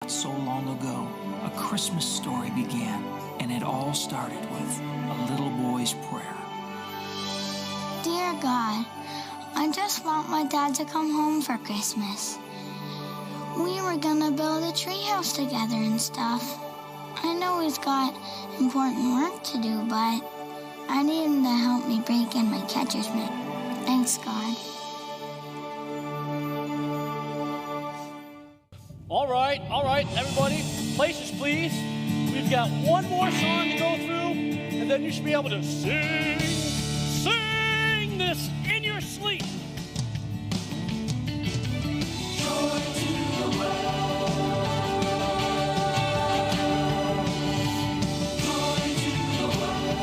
not so long ago, a Christmas story began, and it all started with a little boy's prayer. Dear God, I just want my dad to come home for Christmas. We were gonna build a treehouse together and stuff. I know he's got important work to do, but I need him to help me break in my catcher's mitt. Thanks, God. All right, everybody, places please. We've got one more song to go through, and then you should be able to sing this in your sleep. Joy to the world. Joy to the world.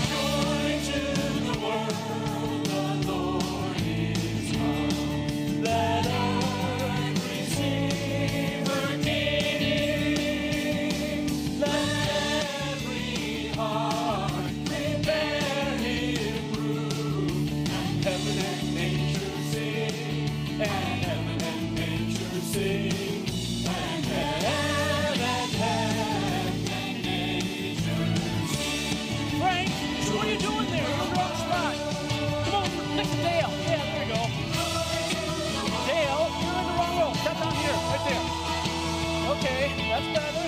Joy to the world. The Lord is come. Let earth receive her King. Let every heart prepare him room. And heaven and nature sing. And heaven and nature sing. And heaven and nature sing. Frank, what are you doing there? You're on the wrong spot. Come on, next to Dale. Yeah, there you go. Dale, you're in the wrong row. Step down here, right there. Okay, that's better.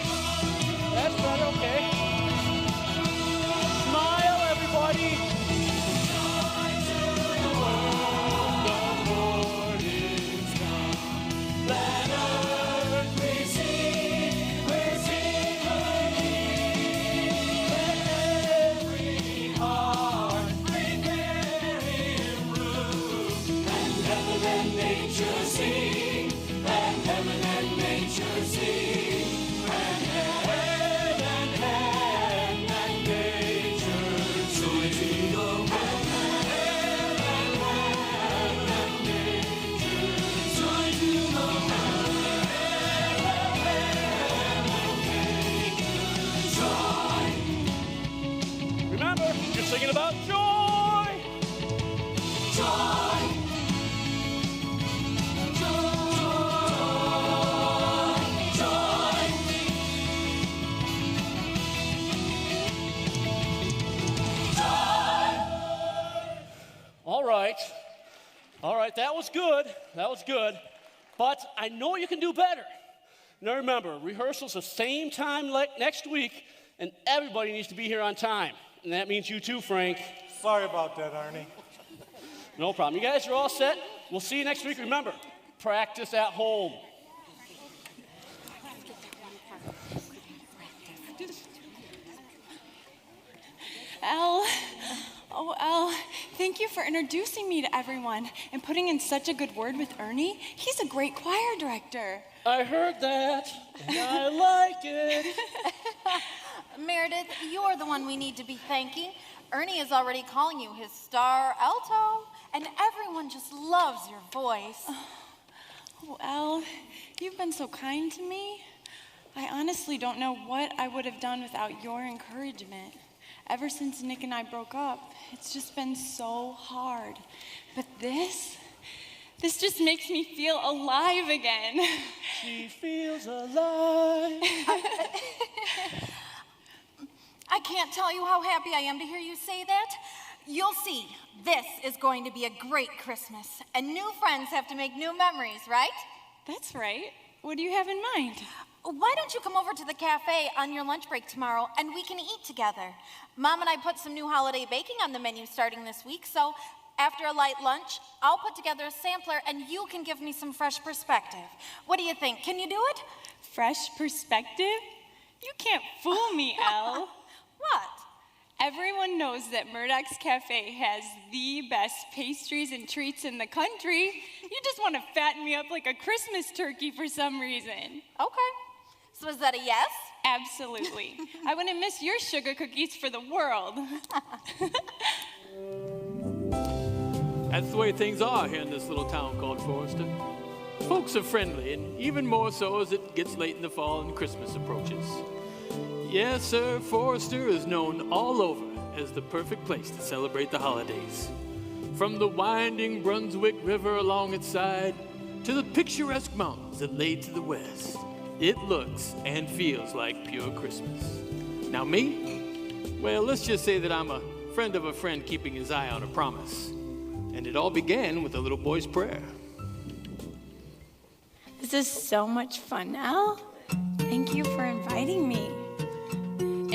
That's better, okay. Smile, everybody. Joy to the world, the Lord is come. Let earth receive her King. Let every heart prepare him room. And heaven and nature sing. And heaven and nature sing. And heaven and nature sing. Joy to the world. Heaven and nature. Joy to the world. Joy. Remember, you're singing about joy. Joy. All right, that was good. But I know you can do better. Now remember, rehearsal's the same time like next week, and everybody needs to be here on time. And that means you too, Frank. Sorry about that, Arnie. No problem. You guys are all set. We'll see you next week. Remember, practice at home. Elle, thank you for introducing me to everyone and putting in such a good word with Ernie. He's a great choir director. I heard that, and I like it. Meredith, you are the one we need to be thanking. Ernie is already calling you his star alto, and everyone just loves your voice. Oh, Elle, you've been so kind to me. I honestly don't know what I would have done without your encouragement. Ever since Nick and I broke up, it's just been so hard. But this just makes me feel alive again. She feels alive. I can't tell you how happy I am to hear you say that. You'll see, this is going to be a great Christmas, and new friends have to make new memories, right? That's right. What do you have in mind? Why don't you come over to the cafe on your lunch break tomorrow and we can eat together? Mom and I put some new holiday baking on the menu starting this week, so after a light lunch, I'll put together a sampler and you can give me some fresh perspective. What do you think? Can you do it? Fresh perspective? You can't fool me, Elle. What? Everyone knows that Murdoch's Cafe has the best pastries and treats in the country. You just want to fatten me up like a Christmas turkey for some reason. Okay. So is that a yes? Absolutely. I wouldn't miss your sugar cookies for the world. That's the way things are here in this little town called Forrester. Folks are friendly, and even more so as it gets late in the fall and Christmas approaches. Yes, sir, Forrester is known all over as the perfect place to celebrate the holidays. From the winding Brunswick River along its side to the picturesque mountains that lay to the west. It looks and feels like pure Christmas. Now me? Well, let's just say that I'm a friend of a friend keeping his eye on a promise. And it all began with a little boy's prayer. This is so much fun, Al. Thank you for inviting me.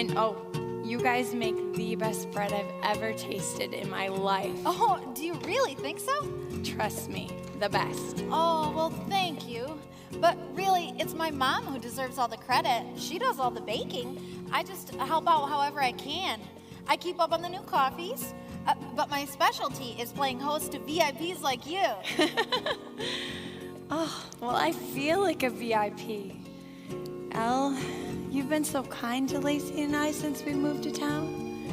And oh, you guys make the best bread I've ever tasted in my life. Oh, do you really think so? Trust me, the best. Oh, well, thank you. But really, it's my mom who deserves all the credit. She does all the baking. I just help out however I can. I keep up on the new coffees, but my specialty is playing host to VIPs like you. Oh, well, I feel like a VIP. Al, you've been so kind to Lacey and I since we moved to town.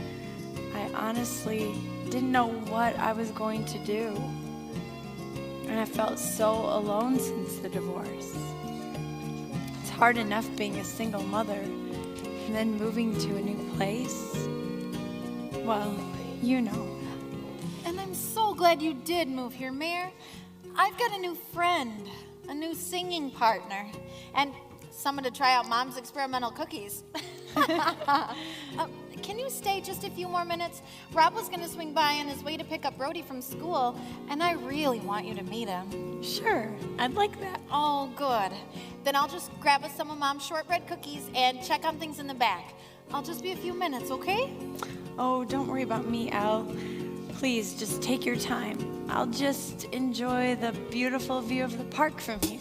I honestly didn't know what I was going to do. And I felt so alone since the divorce. It's hard enough being a single mother and then moving to a new place. Well, you know. And I'm so glad you did move here, Mayor. I've got a new friend, a new singing partner, and someone to try out Mom's experimental cookies. Can you stay just a few more minutes? Rob was going to swing by on his way to pick up Brody from school, and I really want you to meet him. Sure, I'd like that. Oh, good. Then I'll just grab us some of Mom's shortbread cookies and check on things in the back. I'll just be a few minutes, okay? Oh, don't worry about me, Al. Please, just take your time. I'll just enjoy the beautiful view of the park from here.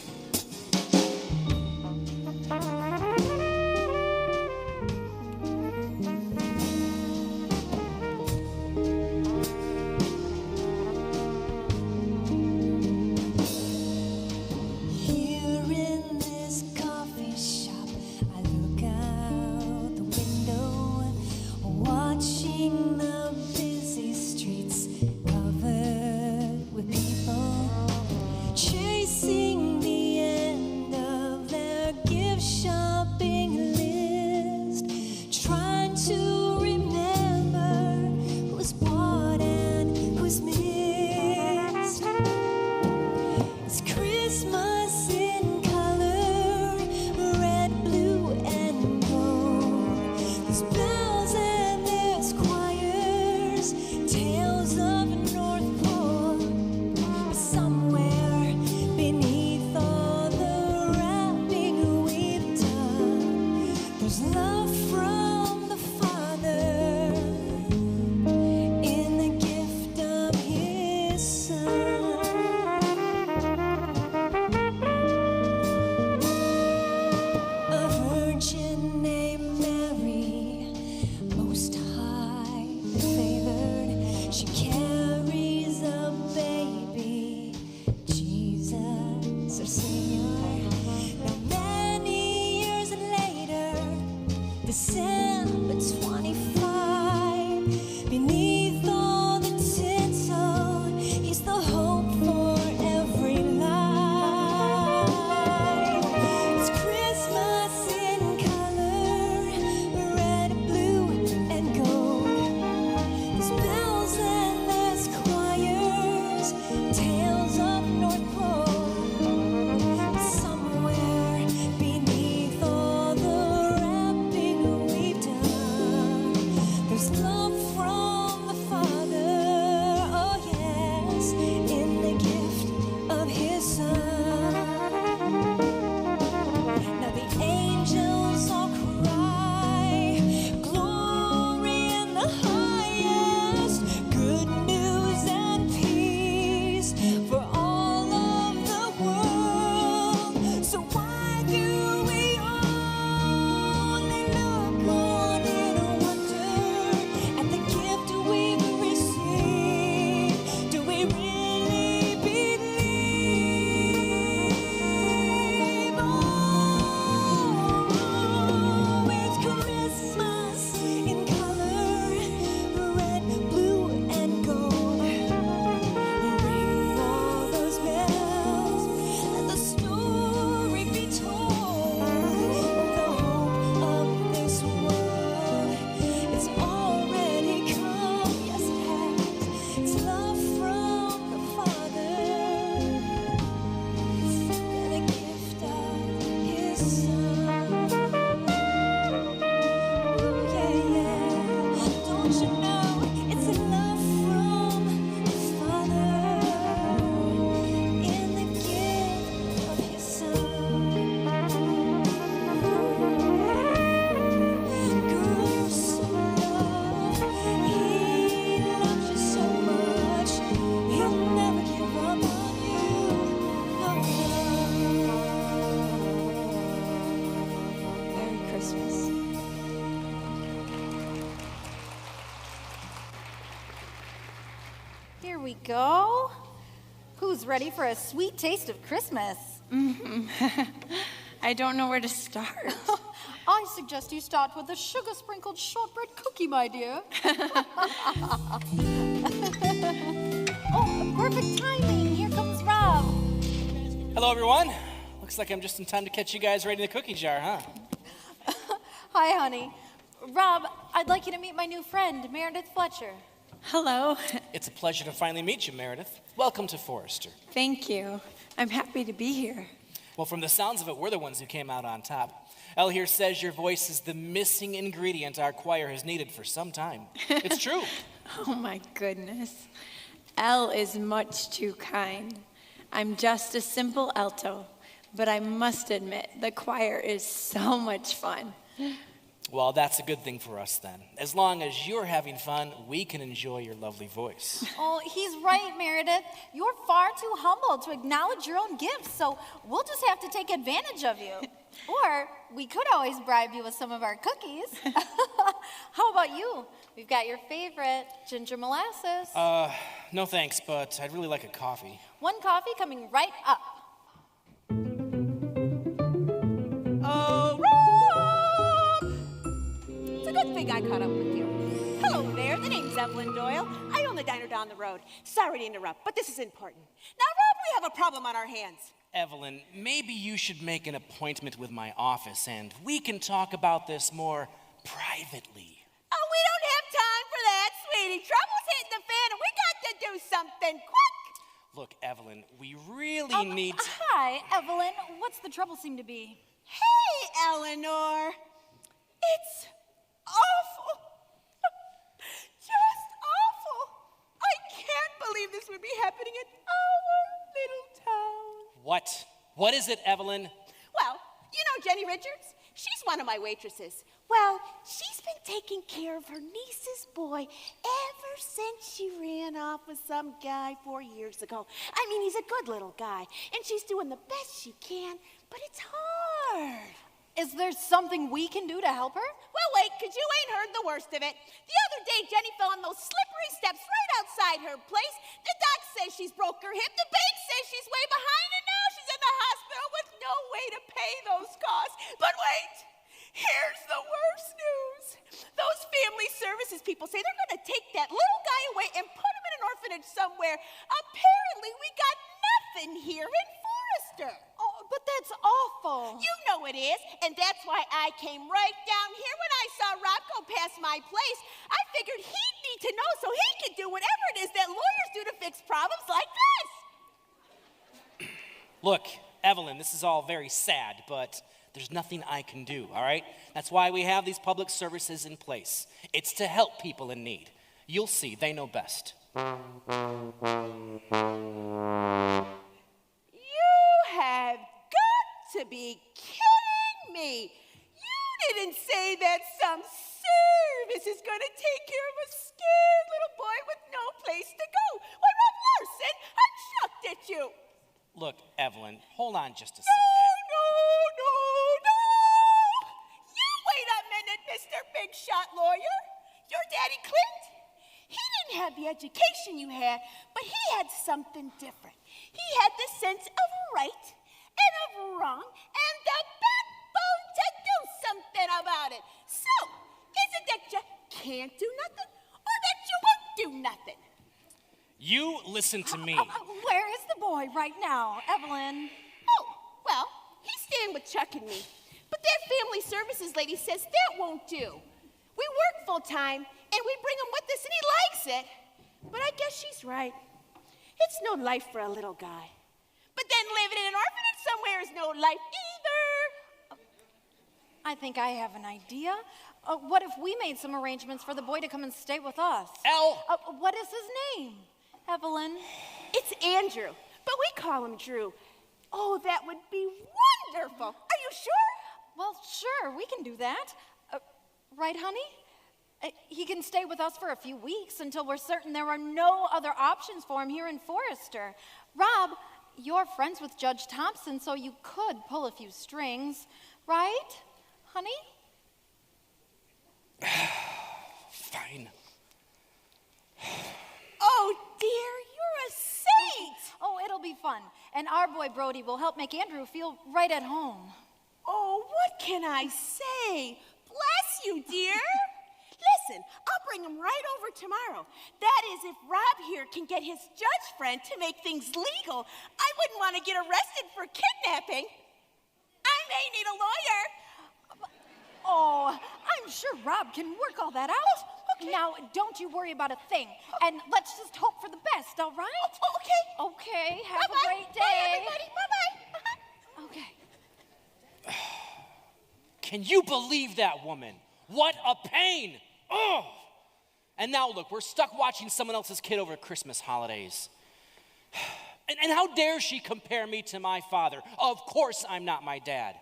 we go. Who's ready for a sweet taste of Christmas? I don't know where to start. I suggest you start with the sugar-sprinkled shortbread cookie, my dear. Oh, perfect timing. Here comes Rob. Hello, everyone. Looks like I'm just in time to catch you guys right in the cookie jar, huh? Hi, honey. Rob, I'd like you to meet my new friend, Meredith Fletcher. Hello. It's a pleasure to finally meet you, Meredith. Welcome to Forrester. Thank you. I'm happy to be here. Well, from the sounds of it, we're the ones who came out on top. Elle here says your voice is the missing ingredient our choir has needed for some time. It's true. Oh my goodness. Elle is much too kind. I'm just a simple alto, but I must admit the choir is so much fun. Well, that's a good thing for us then. As long as you're having fun, we can enjoy your lovely voice. Oh, he's right, Meredith. You're far too humble to acknowledge your own gifts, so we'll just have to take advantage of you. Or we could always bribe you with some of our cookies. How about you? We've got your favorite, ginger molasses. No thanks, but I'd really like a coffee. One coffee coming right up. Oh, Rob! It's a good thing I caught up with you. Hello there, the name's Evelyn Doyle. I own the diner down the road. Sorry to interrupt, but this is important. Now, Rob, we have a problem on our hands. Evelyn, maybe you should make an appointment with my office and we can talk about this more privately. Oh, we don't have time for that, sweetie. Trouble's hitting the fan and we got to do something quick. Look, Evelyn, we really need to... Hi, Evelyn. What's the trouble seem to be? Hey, Eleanor. It's awful. Just awful. I can't believe this would be happening in our little town. What? What is it, Evelyn? Well, you know Jenny Richards? She's one of my waitresses. Well, she's been taking care of her niece's boy ever since she ran off with some guy 4 years ago. I mean, he's a good little guy, and she's doing the best she can, but it's hard. Is there something we can do to help her? Well, wait, because you ain't heard the worst of it. The other day, Jenny fell on those slippery steps right outside her place. The doc says she's broke her hip. The bank says she's way behind, and now she's in the hospital with no way to pay those costs. But wait, here's the worst news. Those family services people say they're going to take that little guy away and put him in an orphanage somewhere. Apparently, we got nothing here in Forrester. Oh, but that's awful. You know it is, and that's why I came right down here when I saw Rob go past my place. I figured he'd need to know so he could do whatever it is that lawyers do to fix problems like this. Look, Evelyn, this is all very sad, but there's nothing I can do, all right? That's why we have these public services in place. It's to help people in need. You'll see, they know best. You have got to be kidding me. You didn't say that some service is going to take care of a scared little boy with no place to go. Why, Rob Larson, I'm shocked at you. Look, Evelyn, hold on just a No, second. no. You wait a minute, Mr. Big Shot Lawyer. Your daddy Clint, he didn't have the education you had, but he had something different. He had the sense of right and of wrong and the backbone to do something about it. So, is it that you can't do nothing or that you won't do nothing? You listen to me. Where is the boy right now, Evelyn? Oh, well, he's staying with Chuck and me. But that family services lady says that won't do. We work full time, and we bring him with us, and he likes it. But I guess she's right. It's no life for a little guy. But then living in an orphanage somewhere is no life either. I think I have an idea. What if we made some arrangements for the boy to come and stay with us? Elle! What is his name, Evelyn? It's Andrew, but we call him Drew. Oh, that would be wonderful. Are you sure? Well, sure, we can do that. Right, honey? He can stay with us for a few weeks until we're certain there are no other options for him here in Forrester. Rob, you're friends with Judge Thompson, so you could pull a few strings, right, honey? Fine. Oh, dear, Oh, it'll be fun. And our boy Brody will help make Andrew feel right at home. Oh, what can I say? Bless you, dear. Listen, I'll bring him right over tomorrow. That is, if Rob here can get his judge friend to make things legal. I wouldn't want to get arrested for kidnapping. I may need a lawyer. Oh, I'm sure Rob can work all that out. Okay. Now, don't you worry about a thing. And let's just hope for the best, all right? Okay. Okay, have Bye-bye. a great day. Bye, everybody. Bye-bye. Okay. Can you believe that woman? What a pain! Oh! And now look, we're stuck watching someone else's kid over Christmas holidays. And how dare she compare me to my father? Of course I'm not my dad.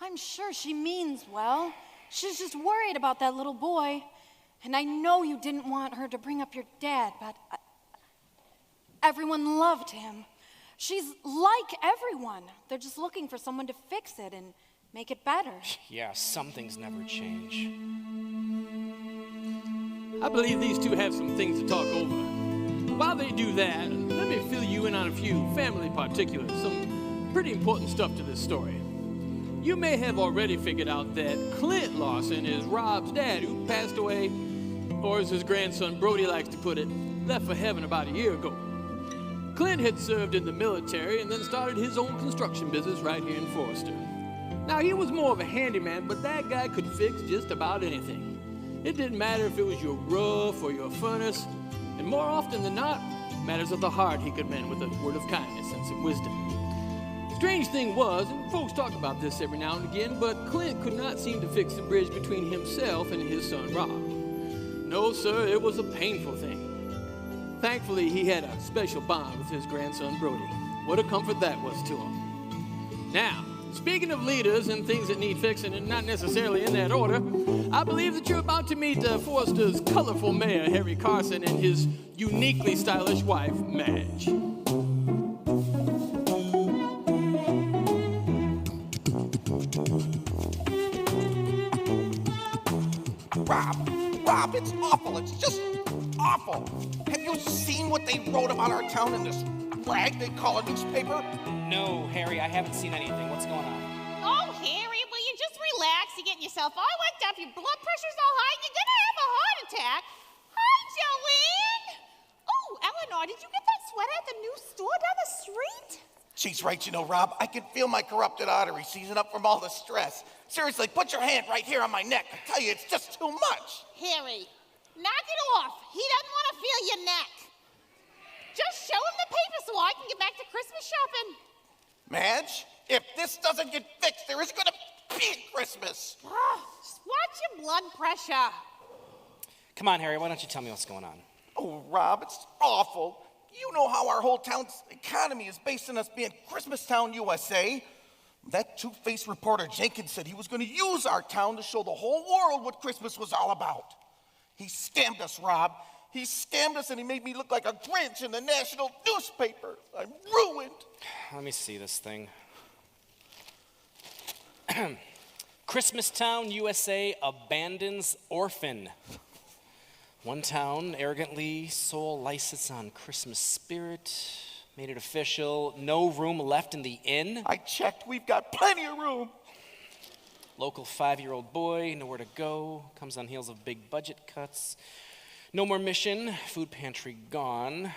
I'm sure she means well. She's just worried about that little boy. And I know you didn't want her to bring up your dad, but everyone loved him. She's like everyone. They're just looking for someone to fix it and make it better. Yeah, some things never change. I believe these two have some things to talk over. While they do that, let me fill you in on a few family particulars, some pretty important stuff to this story. You may have already figured out that Clint Lawson is Rob's dad, who passed away, or as his grandson Brody likes to put it, left for heaven about a year ago. Clint had served in the military and then started his own construction business right here in Forester. Now, he was more of a handyman, but that guy could fix just about anything. It didn't matter if it was your roof or your furnace, and more often than not, matters of the heart he could mend with a word of kindness and some wisdom. Strange thing was, and folks talk about this every now and again, but Clint could not seem to fix the bridge between himself and his son Rob. No, sir, it was a painful thing. Thankfully, he had a special bond with his grandson Brody. What a comfort that was to him. Now, speaking of leaders and things that need fixing, and not necessarily in that order, I believe that you're about to meet Forester's colorful mayor, Harry Carson, and his uniquely stylish wife, Madge. Rob, it's awful. It's just awful. Have you seen what they wrote about our town in this rag they call a newspaper? No, Harry, I haven't seen anything. What's going on? Oh, Harry, will you just relax? You're getting yourself all worked up. Your blood pressure's all high. You're gonna have a heart attack. Hi, Joanne. Oh, Eleanor, did you get that sweater at the new store down the street? She's right, you know, Rob. I can feel my corrupted artery seizing up from all the stress. Seriously, put your hand right here on my neck. I tell you, it's just too much. Harry, knock it off. He doesn't want to feel your neck. Just show him the paper so I can get back to Christmas shopping. Madge, if this doesn't get fixed, there is going to be Christmas. Just watch your blood pressure. Come on, Harry, why don't you tell me what's going on? Oh, Rob, it's awful. You know how our whole town's economy is based on us being Christmas Town, USA. That two-faced reporter Jenkins said he was going to use our town to show the whole world what Christmas was all about. He scammed us, Rob. He scammed us and he made me look like a Grinch in the national newspaper. I'm ruined. Let me see this thing. Christmas Town, USA abandons orphan. One town arrogantly sold license on Christmas spirit, made it official, no room left in the inn. I checked, we've got plenty of room. Local 5-year-old boy, nowhere to go, comes on heels of big budget cuts. No more mission, food pantry gone.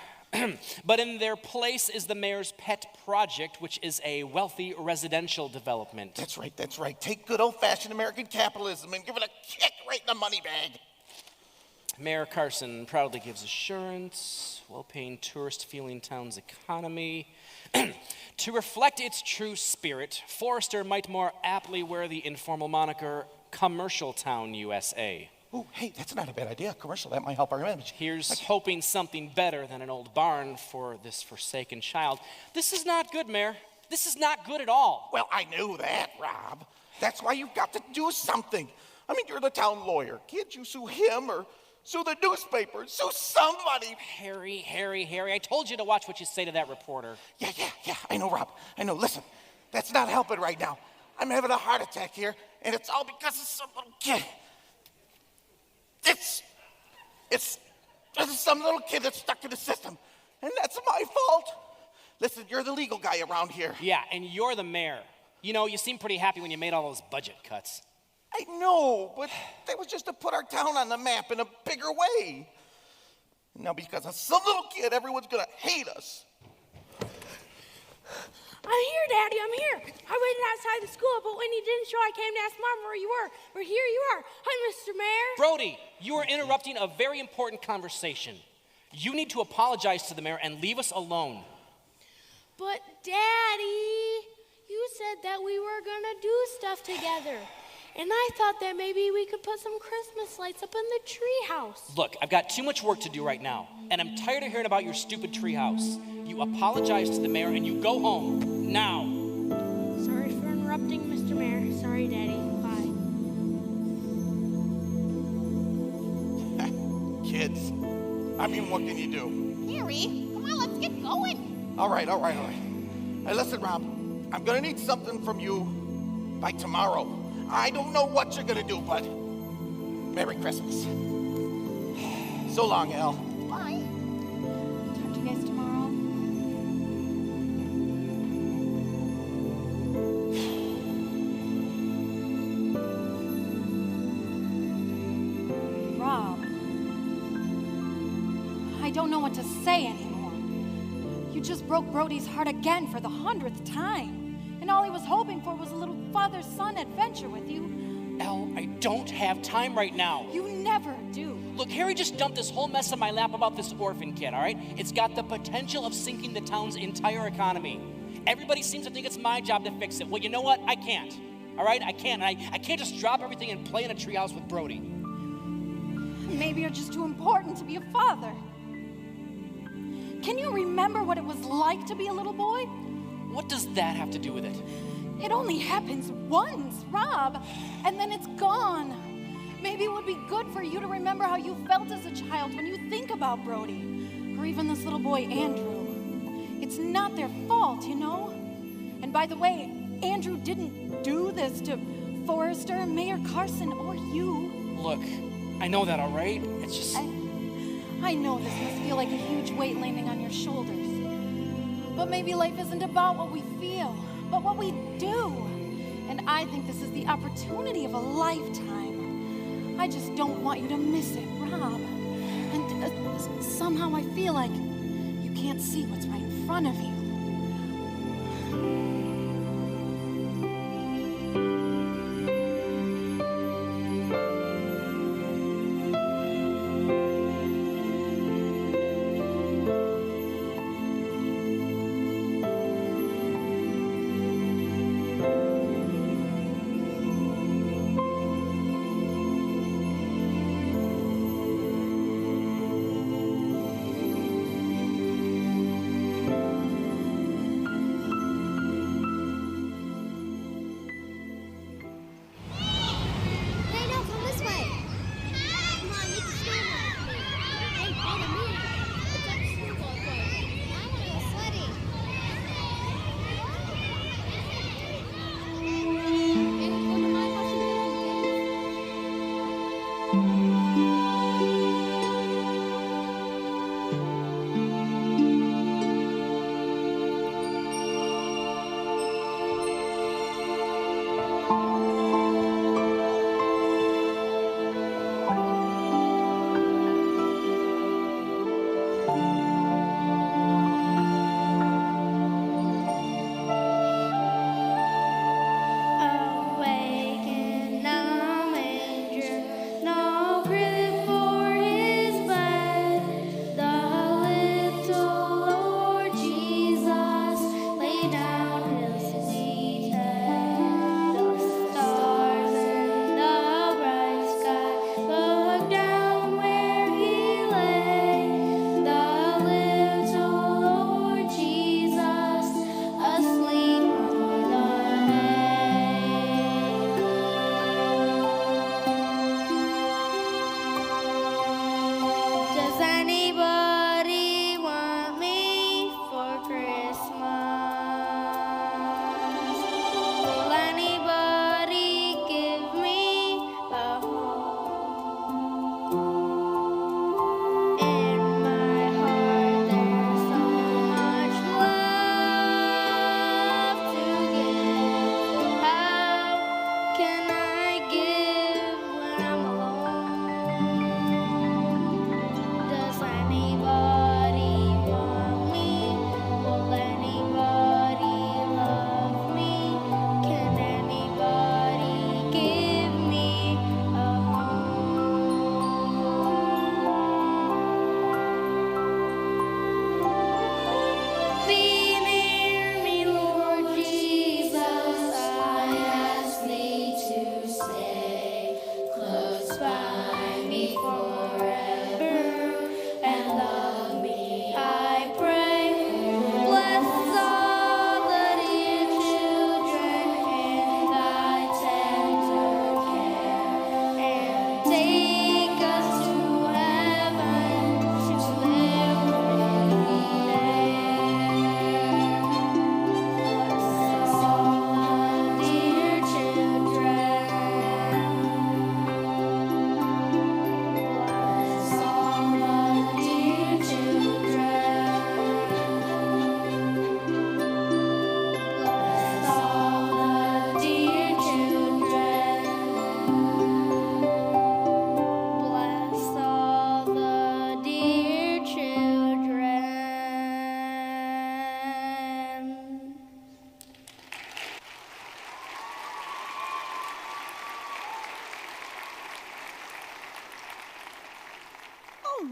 But in their place is the mayor's pet project, which is a wealthy residential development. That's right. Take good old-fashioned American capitalism and give it a kick right in the money bag. Mayor Carson proudly gives assurance, well-paying tourist-feeling town's economy. To reflect its true spirit, Forester might more aptly wear the informal moniker Commercial Town, USA. Oh, hey, that's not a bad idea. Commercial, that might help our image. Here's hoping something better than an old barn for this forsaken child. This is not good, Mayor. This is not good at all. Well, I knew that, Rob. That's why you've got to do something. I mean, you're the town lawyer. Can't you sue him or sue the newspaper? Sue somebody. Harry, I told you to watch what you say to that reporter. Yeah, I know, Rob. I know. Listen, that's not helping right now. I'm having a heart attack here, and it's all because of some little kid. It's some little kid that's stuck in the system, and that's my fault. Listen, you're the legal guy around here. Yeah, and you're the mayor. You know, you seemed pretty happy when you made all those budget cuts. I know, but that was just to put our town on the map in a bigger way. Now, because of some little kid, everyone's gonna hate us. I'm here, Daddy, I'm here. I waited outside the school, but when you didn't show, I came to ask Mom where you were. But here you are. Hi, Mr. Mayor. Brody, you are interrupting a very important conversation. You need to apologize to the mayor and leave us alone. But, Daddy, you said that we were gonna do stuff together. And I thought that maybe we could put some Christmas lights up in the treehouse. Look, I've got too much work to do right now, and I'm tired of hearing about your stupid treehouse. You apologize to the mayor and you go home now. Sorry for interrupting, Mr. Mayor. Sorry, Daddy. Bye. Kids, I mean, what can you do? Harry, come on, let's get going. All right. Hey, listen, Rob, I'm gonna need something from you by tomorrow. I don't know what you're gonna do, but Merry Christmas. So long, Al. Bye. Talk to you guys tomorrow. Rob, I don't know what to say anymore. You just broke Brody's heart again for the 100th time. And all he was hoping for was a little father-son adventure with you. Elle, I don't have time right now. You never do. Look, Harry just dumped this whole mess on my lap about this orphan kid, all right? It's got the potential of sinking the town's entire economy. Everybody seems to think it's my job to fix it. Well, you know what? I can't, all right? I can't. I can't just drop everything and play in a treehouse with Brody. Maybe you're just too important to be a father. Can you remember what it was like to be a little boy? What does that have to do with it? It only happens once, Rob, and then it's gone. Maybe it would be good for you to remember how you felt as a child when you think about Brody, or even this little boy, Andrew. It's not their fault, you know? And by the way, Andrew didn't do this to Forrester, Mayor Carson, or you. Look, I know that, all right? It's just... I know this must feel like a huge weight landing on your shoulders. But maybe life isn't about what we feel, but what we do. And I think this is the opportunity of a lifetime. I just don't want you to miss it, Rob. And somehow I feel like you can't see what's right in front of you.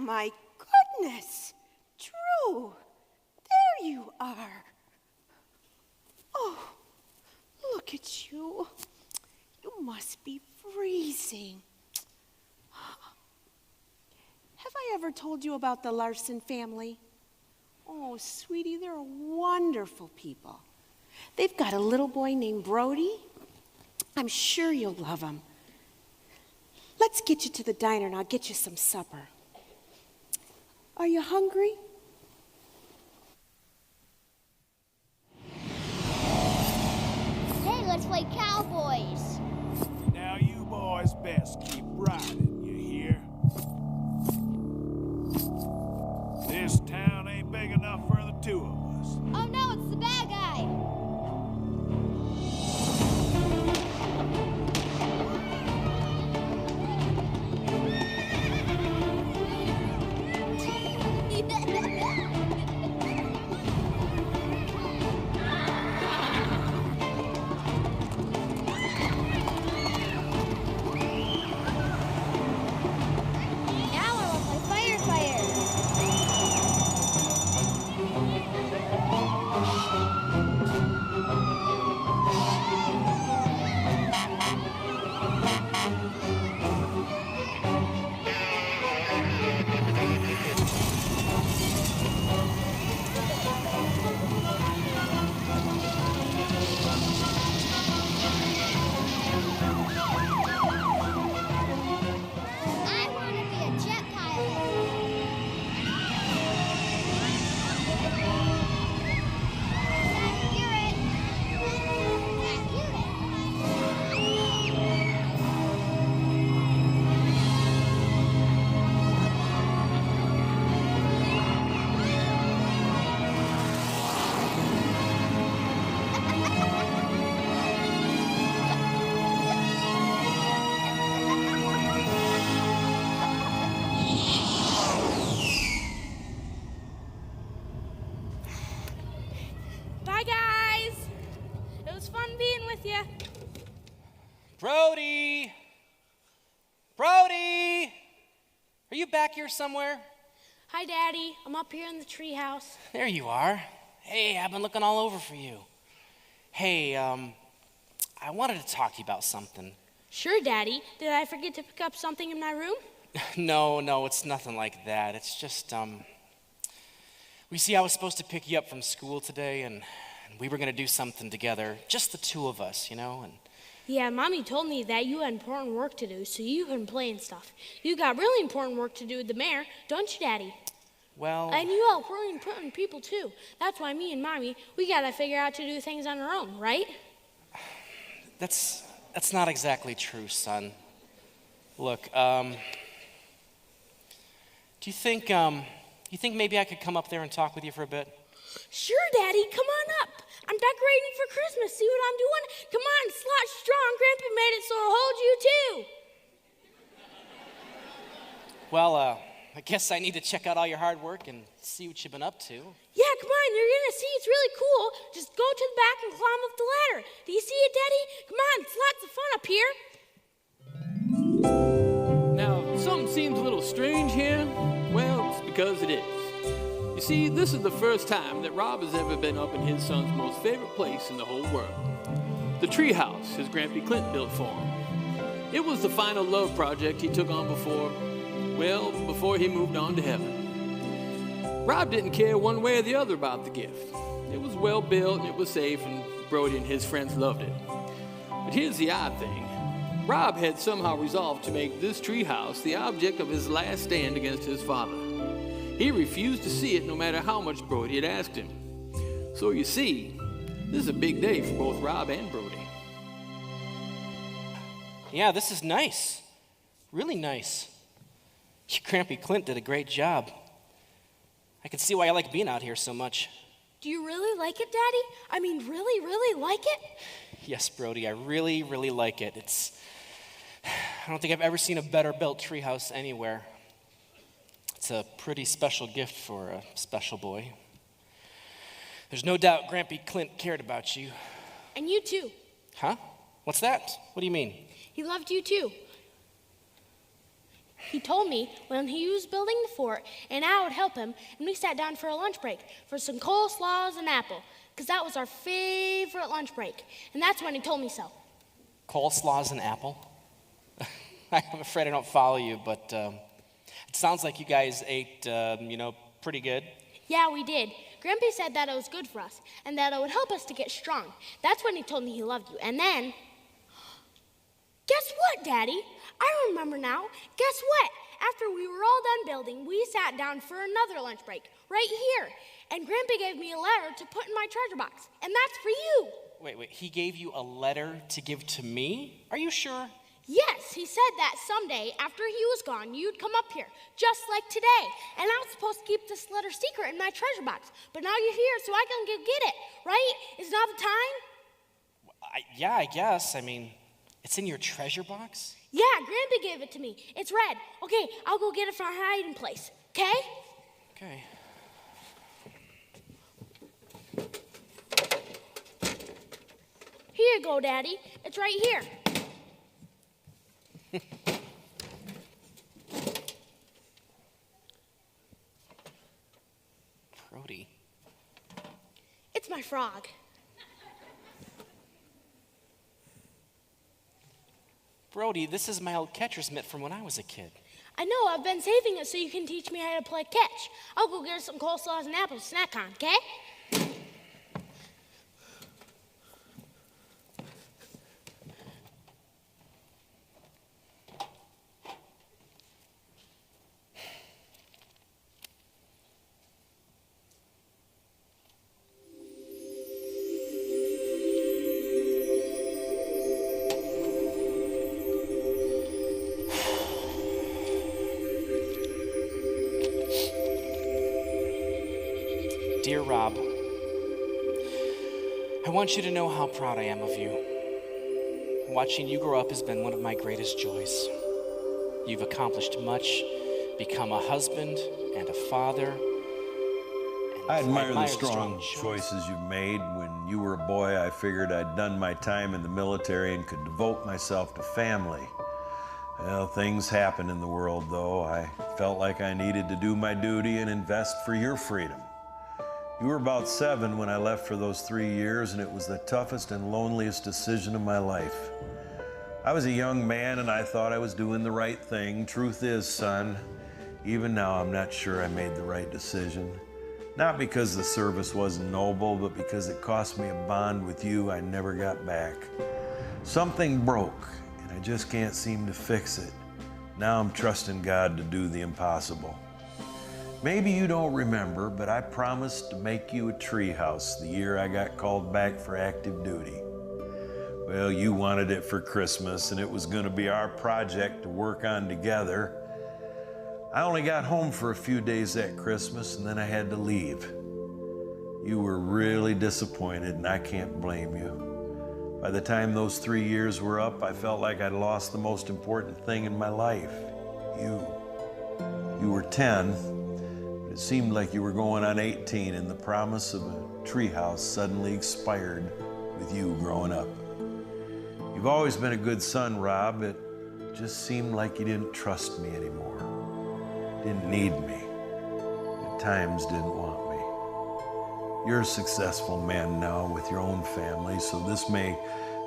my goodness. Drew, there you are. Oh, look at you. You must be freezing. Have I ever told you about the Larson family? Oh, sweetie, they're wonderful people. They've got a little boy named Brody. I'm sure you'll love him. Let's get you to the diner and I'll get you some supper. Are you hungry? Hey, let's play cowboys. Now you boys best keep riding, you hear? This town ain't big enough for the two of us. Oh no, it's the bad guy. Now I want my firefighter. I want to be a jet pilot. Hear it. Hear Bye, guys. It was fun being with you. Brody! Brody! Are you back here somewhere? Hi, Daddy. I'm up here in the treehouse. There you are. Hey, I've been looking all over for you. Hey, I wanted to talk to you about something. Sure, Daddy. Did I forget to pick up something in my room? No, it's nothing like that. It's just, we see I was supposed to pick you up from school today, and we were gonna do something together, just the two of us, you know, and Yeah, Mommy told me that you had important work to do, so you couldn't play and stuff. You got really important work to do with the mayor, don't you, Daddy? well, And you help really important people, too. That's why me and Mommy, we gotta figure out to do things on our own, right? that's not exactly true, son. Look, do you think maybe I could come up there and talk with you for a bit? Sure, Daddy, come on up. I'm decorating for Christmas. See what I'm doing? Come on, slot strong. Grandpa made it so it'll hold you, too. Well, I guess I need to check out all your hard work and see what you've been up to. Yeah, come on, you're gonna see it's really cool. Just go to the back and climb up the ladder. Do you see it, Daddy? Come on, it's lots of fun up here. Now, something seems a little strange here. Well, it's because it is. You see, this is the first time that Rob has ever been up in his son's most favorite place in the whole world. The treehouse his Grampy Clint built for him. It was the final love project he took on before he moved on to heaven. Rob didn't care one way or the other about the gift. It was well built and it was safe, and Brody and his friends loved it. But here's the odd thing. Rob had somehow resolved to make this treehouse the object of his last stand against his father. He refused to see it no matter how much Brody had asked him. So you see, this is a big day for both Rob and Brody. Yeah, this is nice. Really nice. Your Grampy Clint did a great job. I can see why I like being out here so much. Do you really like it, Daddy? I mean, really, really like it? Yes, Brody, I really, really like it. I don't think I've ever seen a better built treehouse anywhere. It's a pretty special gift for a special boy. There's no doubt Grampy Clint cared about you. And you too. Huh? What's that? What do you mean? He loved you too. He told me when he was building the fort, and I would help him, and we sat down for a lunch break for some coleslaws and apple, because that was our favorite lunch break, and that's when he told me so. Coleslaws and apple? I'm afraid I don't follow you, but it sounds like you guys ate, pretty good. Yeah, we did. Grampy said that it was good for us, and that it would help us to get strong. That's when he told me he loved you, and then... Guess what, Daddy? I remember now. Guess what? After we were all done building, we sat down for another lunch break, right here. And Grandpa gave me a letter to put in my treasure box, and that's for you. Wait, he gave you a letter to give to me? Are you sure? Yes, he said that someday after he was gone, you'd come up here, just like today. And I was supposed to keep this letter secret in my treasure box, but now you're here, so I can go get it, right? Is now the time? Yeah, I guess. I mean, it's in your treasure box? Yeah, Grandpa gave it to me. It's red. Okay, I'll go get it from our hiding place, okay? Okay. Here you go, Daddy. It's right here. Brody. It's my frog. Brody, this is my old catcher's mitt from when I was a kid. I know, I've been saving it so you can teach me how to play catch. I'll go get some coleslaws and apples to snack on, okay? Dear Rob, I want you to know how proud I am of you. Watching you grow up has been one of my greatest joys. You've accomplished much, become a husband and a father. I admire the strong choices you've made. When you were a boy, I figured I'd done my time in the military and could devote myself to family. Well, things happen in the world, though. I felt like I needed to do my duty and invest for your freedom. You were about 7 when I left for those 3 years, and it was the toughest and loneliest decision of my life. I was a young man, and I thought I was doing the right thing. Truth is, son, even now I'm not sure I made the right decision. Not because the service wasn't noble, but because it cost me a bond with you I never got back. Something broke, and I just can't seem to fix it. Now I'm trusting God to do the impossible. Maybe you don't remember, but I promised to make you a treehouse the year I got called back for active duty. Well, you wanted it for Christmas, and it was going to be our project to work on together. I only got home for a few days that Christmas, and then I had to leave. You were really disappointed, and I can't blame you. By the time those 3 years were up, I felt like I'd lost the most important thing in my life, you. You were 10. It seemed like you were going on 18, and the promise of a treehouse suddenly expired with you growing up. You've always been a good son, Rob. It just seemed like you didn't trust me anymore. Didn't need me. At times didn't want me. You're a successful man now with your own family, so this may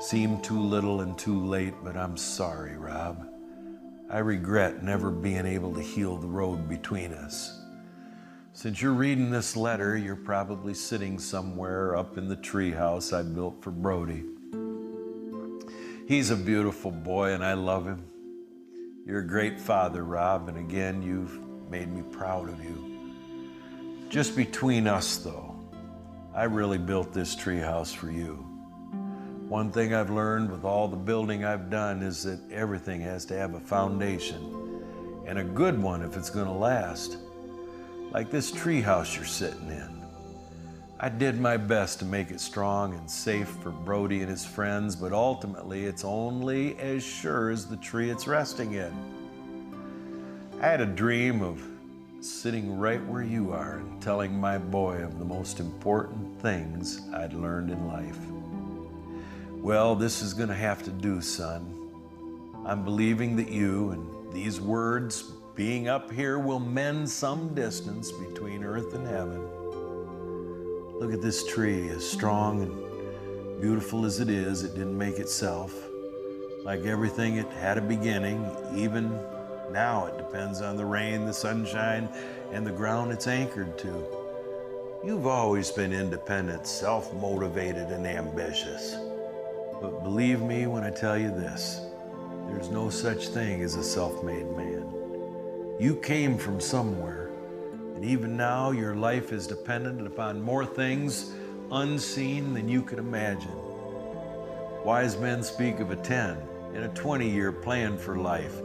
seem too little and too late, but I'm sorry, Rob. I regret never being able to heal the road between us. Since you're reading this letter, you're probably sitting somewhere up in the treehouse I built for Brody. He's a beautiful boy, and I love him. You're a great father, Rob, and again, you've made me proud of you. Just between us, though, I really built this treehouse for you. One thing I've learned with all the building I've done is that everything has to have a foundation, and a good one if it's going to last. Like this treehouse you're sitting in. I did my best to make it strong and safe for Brody and his friends, but ultimately it's only as sure as the tree it's resting in. I had a dream of sitting right where you are and telling my boy of the most important things I'd learned in life. Well, this is going to have to do, son. I'm believing that you and these words, being up here, will mend some distance between earth and heaven. Look at this tree, as strong and beautiful as it is, it didn't make itself. Like everything, it had a beginning. Even now, it depends on the rain, the sunshine, and the ground it's anchored to. You've always been independent, self-motivated, and ambitious. But believe me when I tell you this, there's no such thing as a self-made man. You came from somewhere, and even now your life is dependent upon more things unseen than you could imagine. Wise men speak of a 10 and a 20-year plan for life,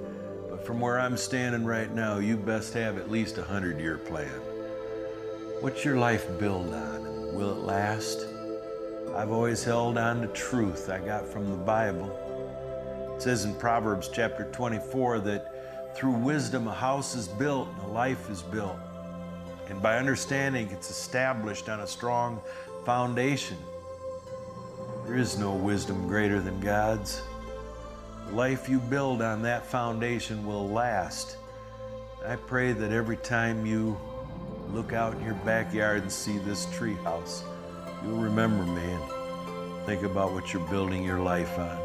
but from where I'm standing right now, you best have at least a 100-year plan. What's your life built on, and will it last? I've always held on to truth I got from the Bible. It says in Proverbs chapter 24 that through wisdom a house is built and a life is built. And by understanding it's established on a strong foundation. There is no wisdom greater than God's. The life you build on that foundation will last. I pray that every time you look out in your backyard and see this treehouse, you'll remember me and think about what you're building your life on.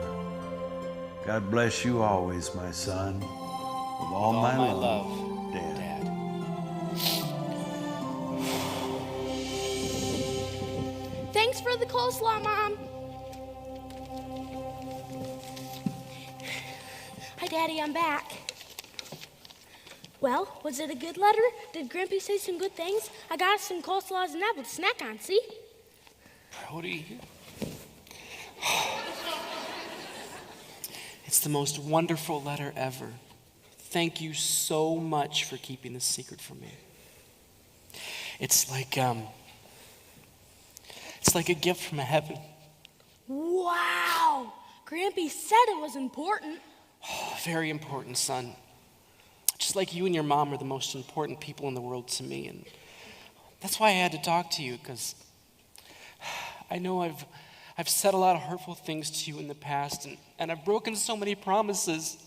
God bless you always, my son. With all my love, Dad. Thanks for the coleslaw, Mom. Hi, Daddy, I'm back. Well, was it a good letter? Did Grampy say some good things? I got us some coleslaws and apple to snack on, see? Brody. It's the most wonderful letter ever. Thank you so much for keeping this secret from me. It's like a gift from heaven. Wow! Grampy said it was important. Oh, very important, son. Just like you and your mom are the most important people in the world to me. And that's why I had to talk to you, because I know I've said a lot of hurtful things to you in the past, and I've broken so many promises.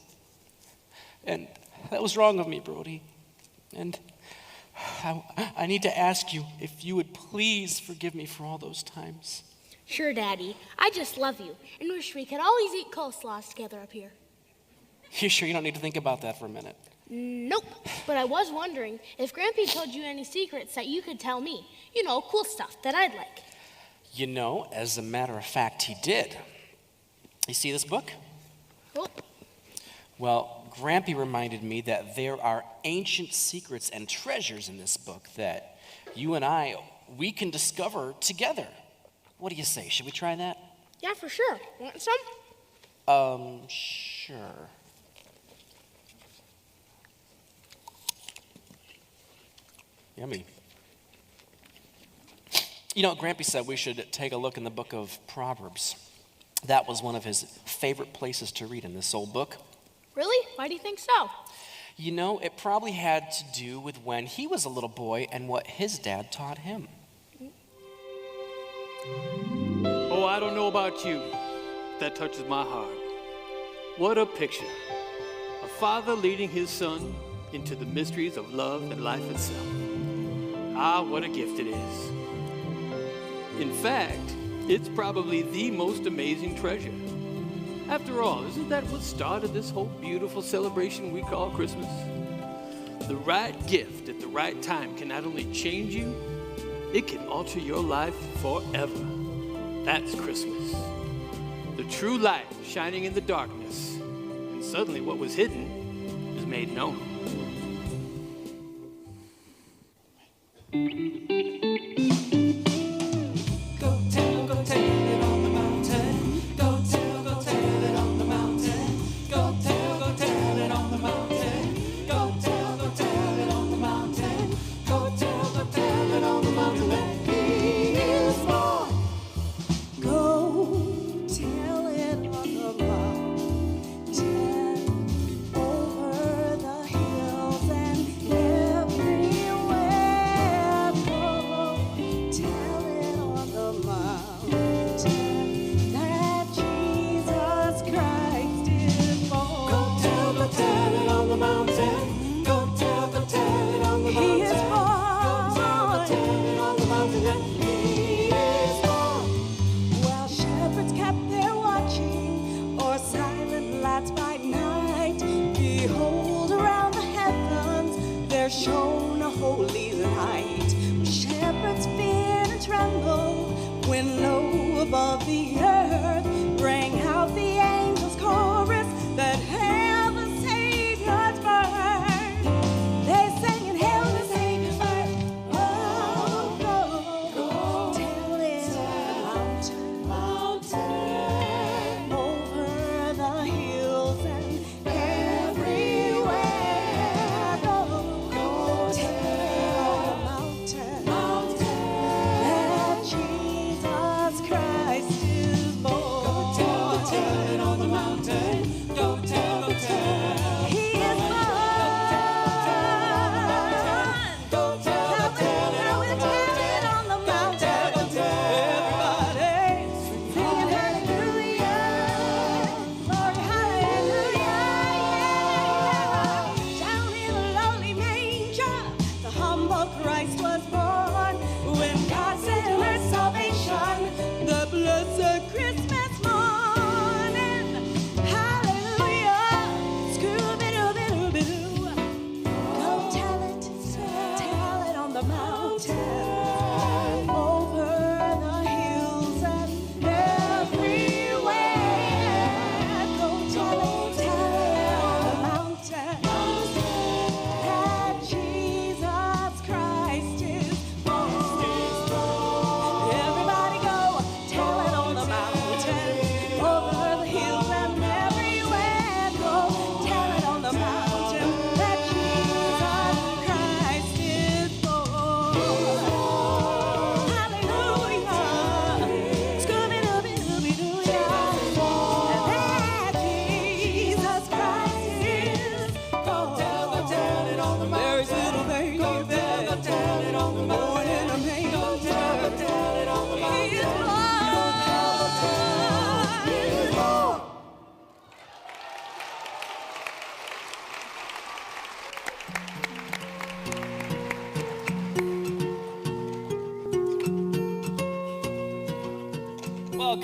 And that was wrong of me, Brody. And I need to ask you if you would please forgive me for all those times. Sure, Daddy. I just love you and wish we could always eat coleslaws together up here. You sure you don't need to think about that for a minute? Nope. But I was wondering if Grampy told you any secrets that you could tell me. You know, cool stuff that I'd like. You know, as a matter of fact, he did. You see this book? Oh. Well, Grampy reminded me that there are ancient secrets and treasures in this book that you and we can discover together. What do you say? Should we try that? Yeah, for sure. Want some? Sure. Yummy. You know, Grampy said we should take a look in the book of Proverbs. That was one of his favorite places to read in this old book. Really? Why do you think so? You know, it probably had to do with when he was a little boy and what his dad taught him. Oh, I don't know about you. That touches my heart. What a picture. A father leading his son into the mysteries of love and life itself. Ah, what a gift it is. In fact, it's probably the most amazing treasure. After all, isn't that what started this whole beautiful celebration we call Christmas? The right gift at the right time can not only change you, it can alter your life forever. That's Christmas. The true light shining in the darkness, and suddenly what was hidden is made known. Over the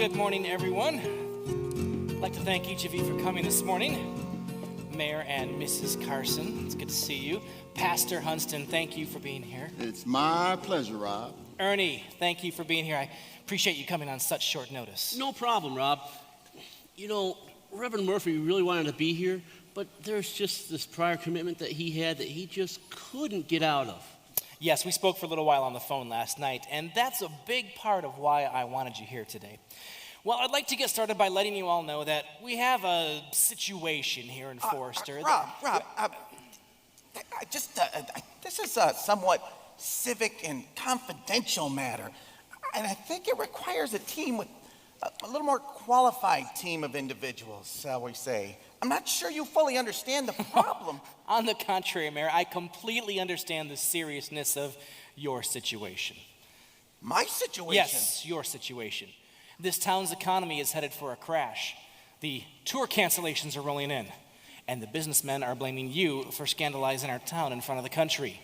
Good morning, everyone. I'd like to thank each of you for coming this morning. Mayor and Mrs. Carson, it's good to see you. Pastor Hunston, thank you for being here. It's my pleasure, Rob. Ernie, thank you for being here. I appreciate you coming on such short notice. No problem, Rob. You know, Reverend Murphy really wanted to be here, but there's just this prior commitment that he had that he just couldn't get out of. Yes, we spoke for a little while on the phone last night, and that's a big part of why I wanted you here today. Well, I'd like to get started by letting you all know that we have a situation here in Forester. Rob, this is a somewhat civic and confidential matter, and I think it requires a team with a little more qualified team of individuals, shall we say. I'm not sure you fully understand the problem. On the contrary, Mayor, I completely understand the seriousness of your situation. My situation? Yes, your situation. This town's economy is headed for a crash. The tour cancellations are rolling in, and the businessmen are blaming you for scandalizing our town in front of the country.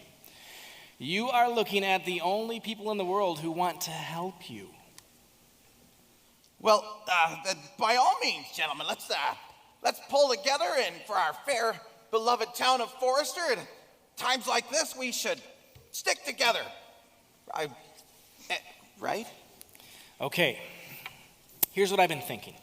You are looking at the only people in the world who want to help you. Well, by all means, gentlemen, let's pull together, and for our fair, beloved town of Forester, at times like this, we should stick together. Right? Okay. Here's what I've been thinking.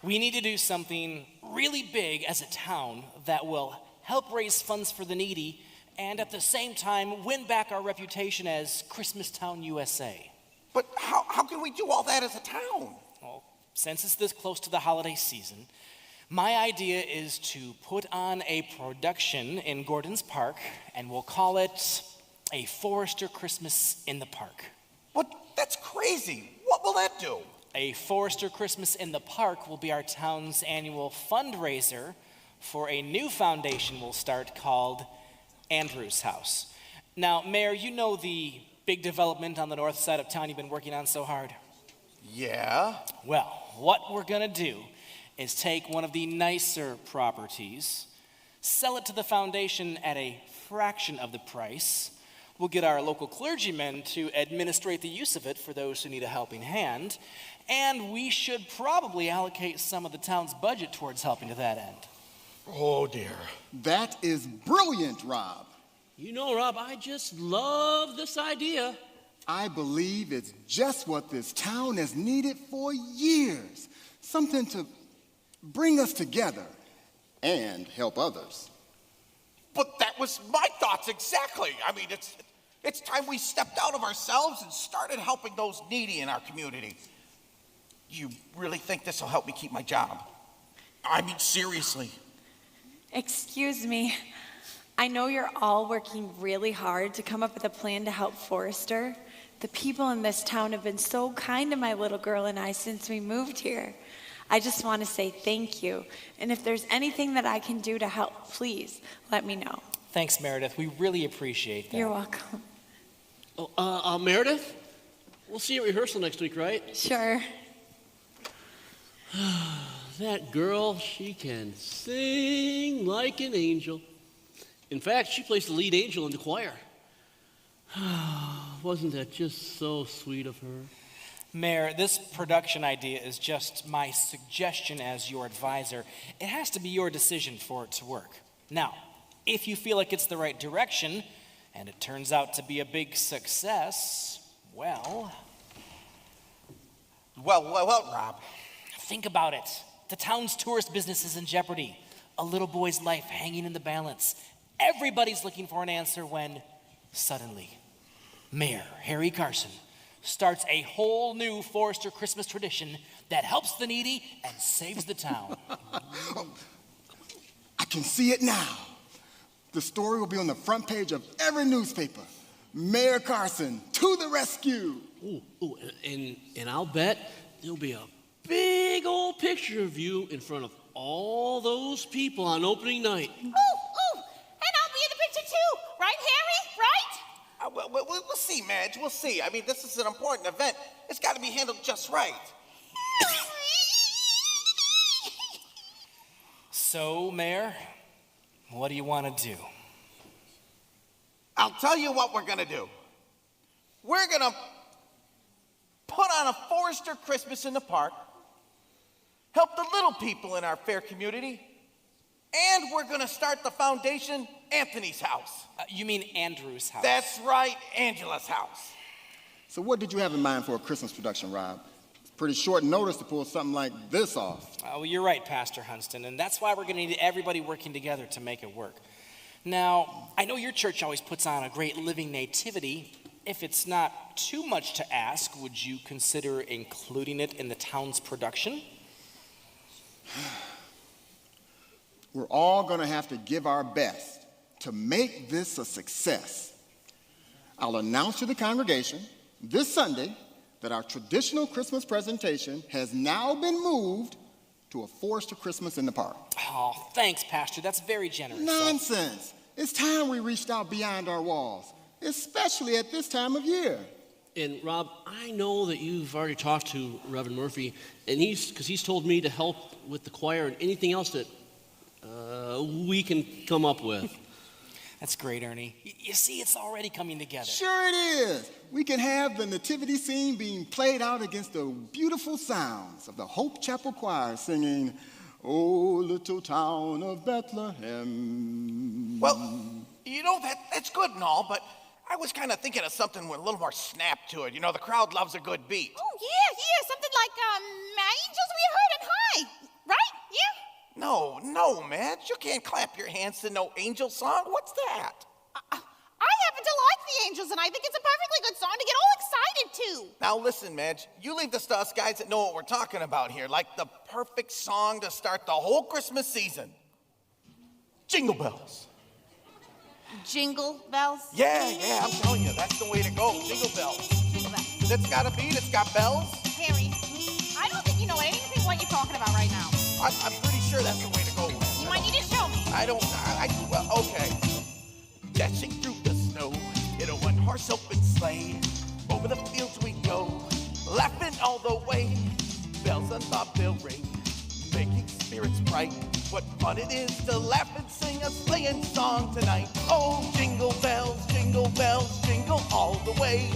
We need to do something really big as a town that will help raise funds for the needy and at the same time win back our reputation as Christmas Town USA. But how can we do all that as a town? Well, since it's this close to the holiday season, my idea is to put on a production in Gordon's Park, and we'll call it a Forester Christmas in the Park. But that's crazy. What will that do? A Forester Christmas in the Park will be our town's annual fundraiser for a new foundation we'll start called Andrew's House. Now, Mayor, you know the big development on the north side of town you've been working on so hard? Yeah? Well, what we're gonna do is take one of the nicer properties, sell it to the foundation at a fraction of the price. We'll get our local clergymen to administrate the use of it for those who need a helping hand, and we should probably allocate some of the town's budget towards helping to that end. Oh, dear. That is brilliant, Rob. You know, Rob, I just love this idea. I believe it's just what this town has needed for years. Something to bring us together and help others. But that was my thoughts exactly. I mean, it's time we stepped out of ourselves and started helping those needy in our community. You really think this will help me keep my job? I mean, seriously. Excuse me. I know you're all working really hard to come up with a plan to help Forester. The people in this town have been so kind to my little girl and I since we moved here. I just want to say thank you. And if there's anything that I can do to help, please let me know. Thanks, Meredith. We really appreciate that. You're welcome. Oh, Meredith? We'll see you at rehearsal next week, right? Sure. That girl, she can sing like an angel. In fact, she plays the lead angel in the choir. Wasn't that just so sweet of her? Mayor, this production idea is just my suggestion as your advisor. It has to be your decision for it to work. Now, if you feel like it's the right direction, and it turns out to be a big success, well, Rob. Think about it. The town's tourist business is in jeopardy. A little boy's life hanging in the balance. Everybody's looking for an answer when, suddenly, Mayor Harry Carson starts a whole new Forester Christmas tradition that helps the needy and saves the town. I can see it now. The story will be on the front page of every newspaper. Mayor Carson to the rescue. Ooh, and I'll bet there'll be a big old picture of you in front of all those people on opening night. Ooh, and I'll be in the picture too. Right, Harry? Right? We'll see, Madge. We'll see. I mean, this is an important event. It's got to be handled just right. So, Mayor, what do you want to do? I'll tell you what we're going to do. We're going to put on a Forester Christmas in the Park help the little people in our fair community. And we're gonna start the foundation, Anthony's house. You mean Andrew's house? That's right, Angela's house. So what did you have in mind for a Christmas production, Rob? It's pretty short notice to pull something like this off. Well, you're right, Pastor Hunston, and that's why we're gonna need everybody working together to make it work. Now, I know your church always puts on a great living nativity. If it's not too much to ask, would you consider including it in the town's production? We're all going to have to give our best to make this a success. I'll announce to the congregation this Sunday that our traditional Christmas presentation has now been moved to a Forest of Christmas in the park. Oh, thanks, Pastor. That's very generous. Nonsense. It's time we reached out beyond our walls, especially at this time of year. And Rob, I know that you've already talked to Reverend Murphy, and he's told me to help with the choir and anything else that we can come up with. That's great, Ernie. You see, it's already coming together. Sure it is. We can have the nativity scene being played out against the beautiful sounds of the Hope Chapel Choir singing, "Oh, little town of Bethlehem." Well, you know, that's good and all, but I was kind of thinking of something with a little more snap to it. You know, the crowd loves a good beat. Oh, yeah, something like Angels We Heard on High, right? Yeah? No, Madge, you can't clap your hands to no angel song. What's that? I happen to like the Angels, and I think it's a perfectly good song to get all excited to. Now listen, Madge, you leave this to us guys that know what we're talking about here, like the perfect song to start the whole Christmas season. Jingle Bells. Jingle bells? Yeah, I'm telling you, that's the way to go. Jingle Bells. Jingle bells. It's got a beat, it's got bells. Harry, I don't think you know anything what you're talking about right now. I'm pretty sure that's the way to go. You might need to show me. Well, okay. Dashing through the snow in a one-horse open sleigh. Over the fields we go, laughing all the way. Bells on bobtail ring, making spirits bright. What fun it is to laugh and sing a sleighing song tonight. Oh, jingle bells, jingle all the way.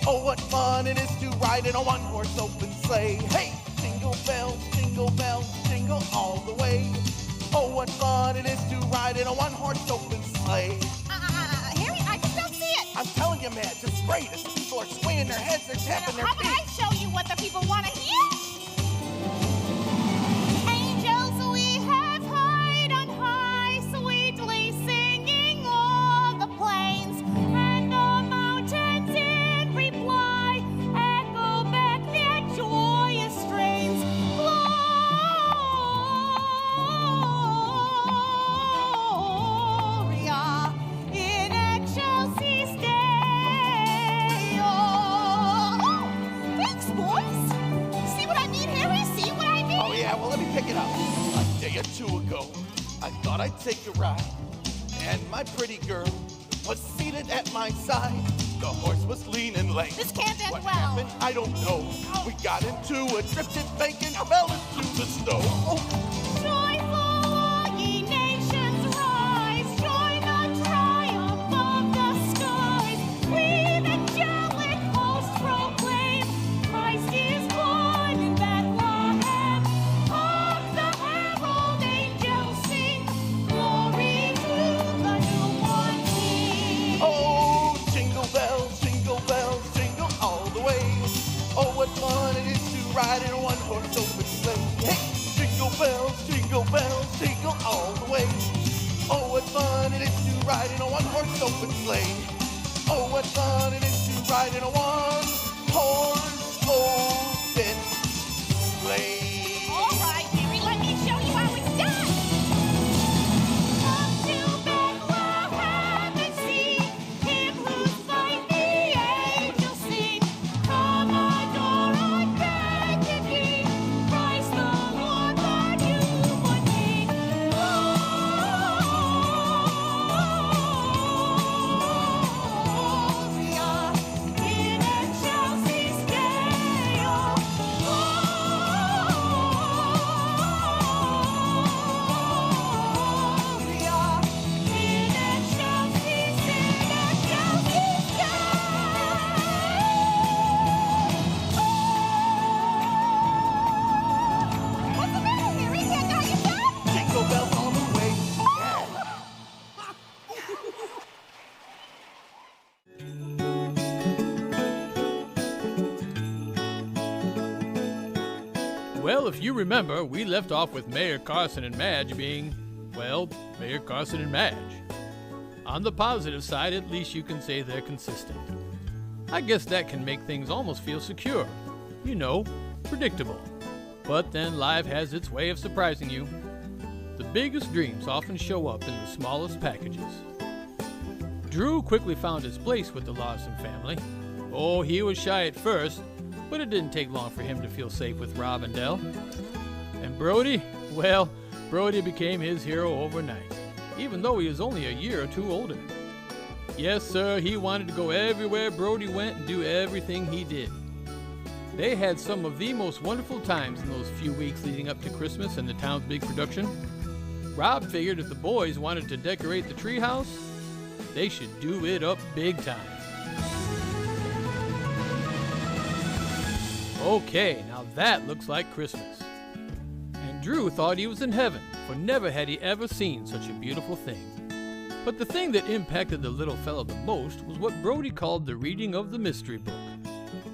Oh, what fun it is to ride in a one-horse open sleigh. Hey, jingle bells, jingle all the way. Oh, what fun it is to ride in a one-horse open sleigh. Harry, I just don't see it. I'm telling you, man, it's great. As people are swaying their heads, they're tapping their How feet. about I show you what the people want to hear? Angels we have heard on high, sweetly singing o'er the plains, and the mountains in reply echo back their joyous strains. Gloria in excelsis Deo. Thanks, boys. See what I mean, Harry? See what I mean? Oh, yeah, well, let me pick it up. A day or two ago, I thought I'd take a ride, and my pretty girl was seated at my side. The horse was lean and lame. This can't end What well. happened? I don't know. We got into a drifted bank and fell into the snow. Oh, Joyful all ye nations rise, join the triumph of the skies. We the angelic host proclaim, Christ is born in Bethlehem. Hark the herald angels sing, glory to the newborn King. oh, jingle jingle all the way. Oh, what fun it is to ride in a one-horse open sleigh. Hey, jingle jingle all the way. Oh, what fun it is to ride in a one-horse open sleigh. Oh, what fun it is to ride in a one-horse open sleigh. All right, Harry, let me show you how it's done. Come to Bethlehem and see him whose light the angels sing. Come adore on bended knee, Christ the Lord, the newborn King. Oh, Well, if you remember, we left off with Mayor Carson and Madge being, well, Mayor Carson and Madge. On the positive side, at least you can say they're consistent. I guess that can make things almost feel secure. You know, predictable. But then life has its way of surprising you. The biggest dreams often show up in the smallest packages. Drew quickly found his place with the Lawson family. Oh, he was shy at first, but it didn't take long for him to feel safe with Rob and Dell. And Brody? Well, Brody became his hero overnight, even though he was only a year or two older. Yes, sir, he wanted to go everywhere Brody went and do everything he did. They had some of the most wonderful times in those few weeks leading up to Christmas and the town's big production. Rob figured if the boys wanted to decorate the treehouse, they should do it up big time. Okay, now that looks like Christmas. And Drew thought he was in heaven, for never had he ever seen such a beautiful thing. But the thing that impacted the little fellow the most was what Brody called the reading of the mystery book.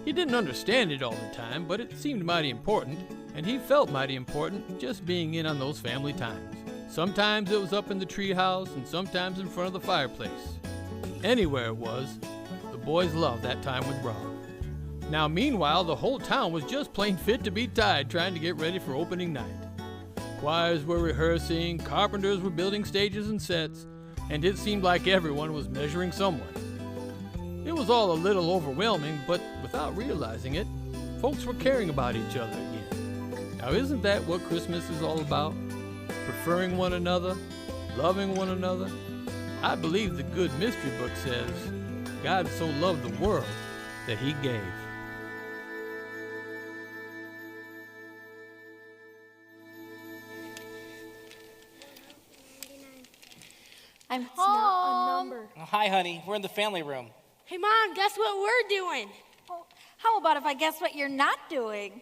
He didn't understand it all the time, but it seemed mighty important, and he felt mighty important just being in on those family times. Sometimes it was up in the treehouse, and sometimes in front of the fireplace. Anywhere it was, the boys loved that time with Rob. Now, meanwhile, the whole town was just plain fit to be tied trying to get ready for opening night. Choirs were rehearsing, carpenters were building stages and sets, and it seemed like everyone was measuring someone. It was all a little overwhelming, but without realizing it, folks were caring about each other again. Now, isn't that what Christmas is all about? Preferring one another, loving one another. I believe the good mystery book says, God so loved the world that he gave. I'm It's home. not a number. Oh, hi, honey. We're in the family room. Hey, Mom, guess what we're doing? Oh, how about if I guess what you're not doing?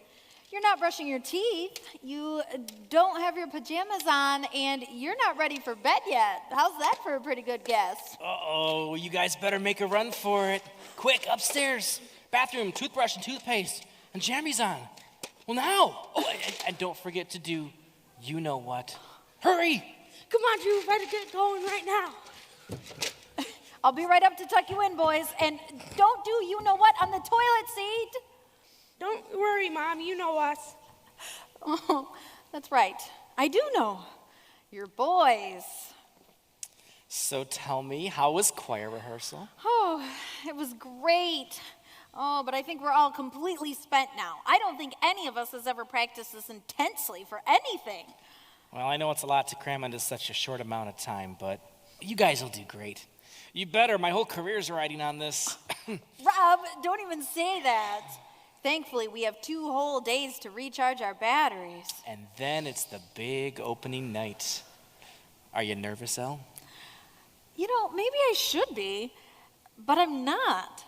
You're not brushing your teeth, you don't have your pajamas on, and you're not ready for bed yet. How's that for a pretty good guess? Uh-oh, you guys better make a run for it. Quick, upstairs. Bathroom, toothbrush and toothpaste, and jammies on. Well, now. Oh, and don't forget to do you know what. Hurry! Come on, Drew, better get going right now. I'll be right up to tuck you in, boys, and don't do you know what on the toilet seat. Don't worry, Mom, you know us. Oh, that's right. I do know. You're boys. So tell me, how was choir rehearsal? Oh, it was great. Oh, but I think we're all completely spent now. I don't think any of us has ever practiced this intensely for anything. Well, I know it's a lot to cram into such a short amount of time, but you guys will do great. You better. My whole career's riding on this. Rob, don't even say that. Thankfully, we have 2 whole days to recharge our batteries. And then it's the big opening night. Are you nervous, Elle? You know, maybe I should be, but I'm not.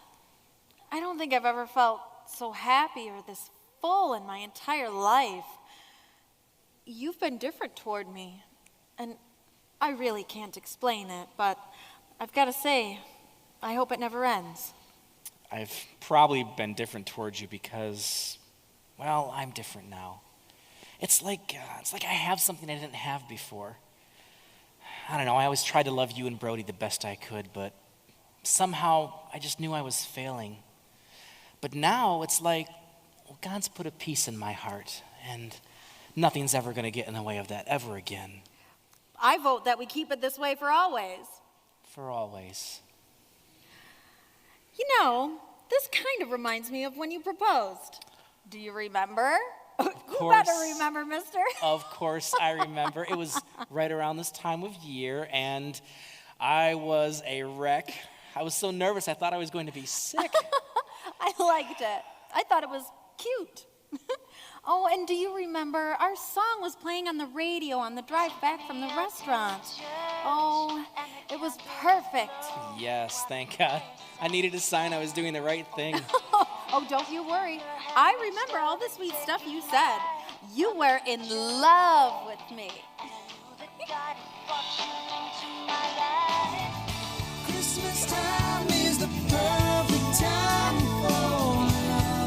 I don't think I've ever felt so happy or this full in my entire life. You've been different toward me, and I really can't explain it, but I've got to say, I hope it never ends. I've probably been different towards you because, well, I'm different now. It's like I have something I didn't have before. I don't know, I always tried to love you and Brody the best I could, but somehow I just knew I was failing. But now it's like, well, God's put a peace in my heart, and nothing's ever going to get in the way of that ever again. I vote that we keep it this way for always. For always. You know, this kind of reminds me of when you proposed. Do you remember? Of You course. better remember, mister. Of course I remember. It was right around this time of year, and I was a wreck. I was so nervous I thought I was going to be sick. I liked it. I thought it was cute. Oh, and do you remember our song was playing on the radio on the drive back from the restaurant? Oh, it was perfect. Yes, thank God. I needed a sign I was doing the right thing. Oh, don't you worry. I remember all the sweet stuff you said. You were in love with me. Christmas time is the perfect time for love.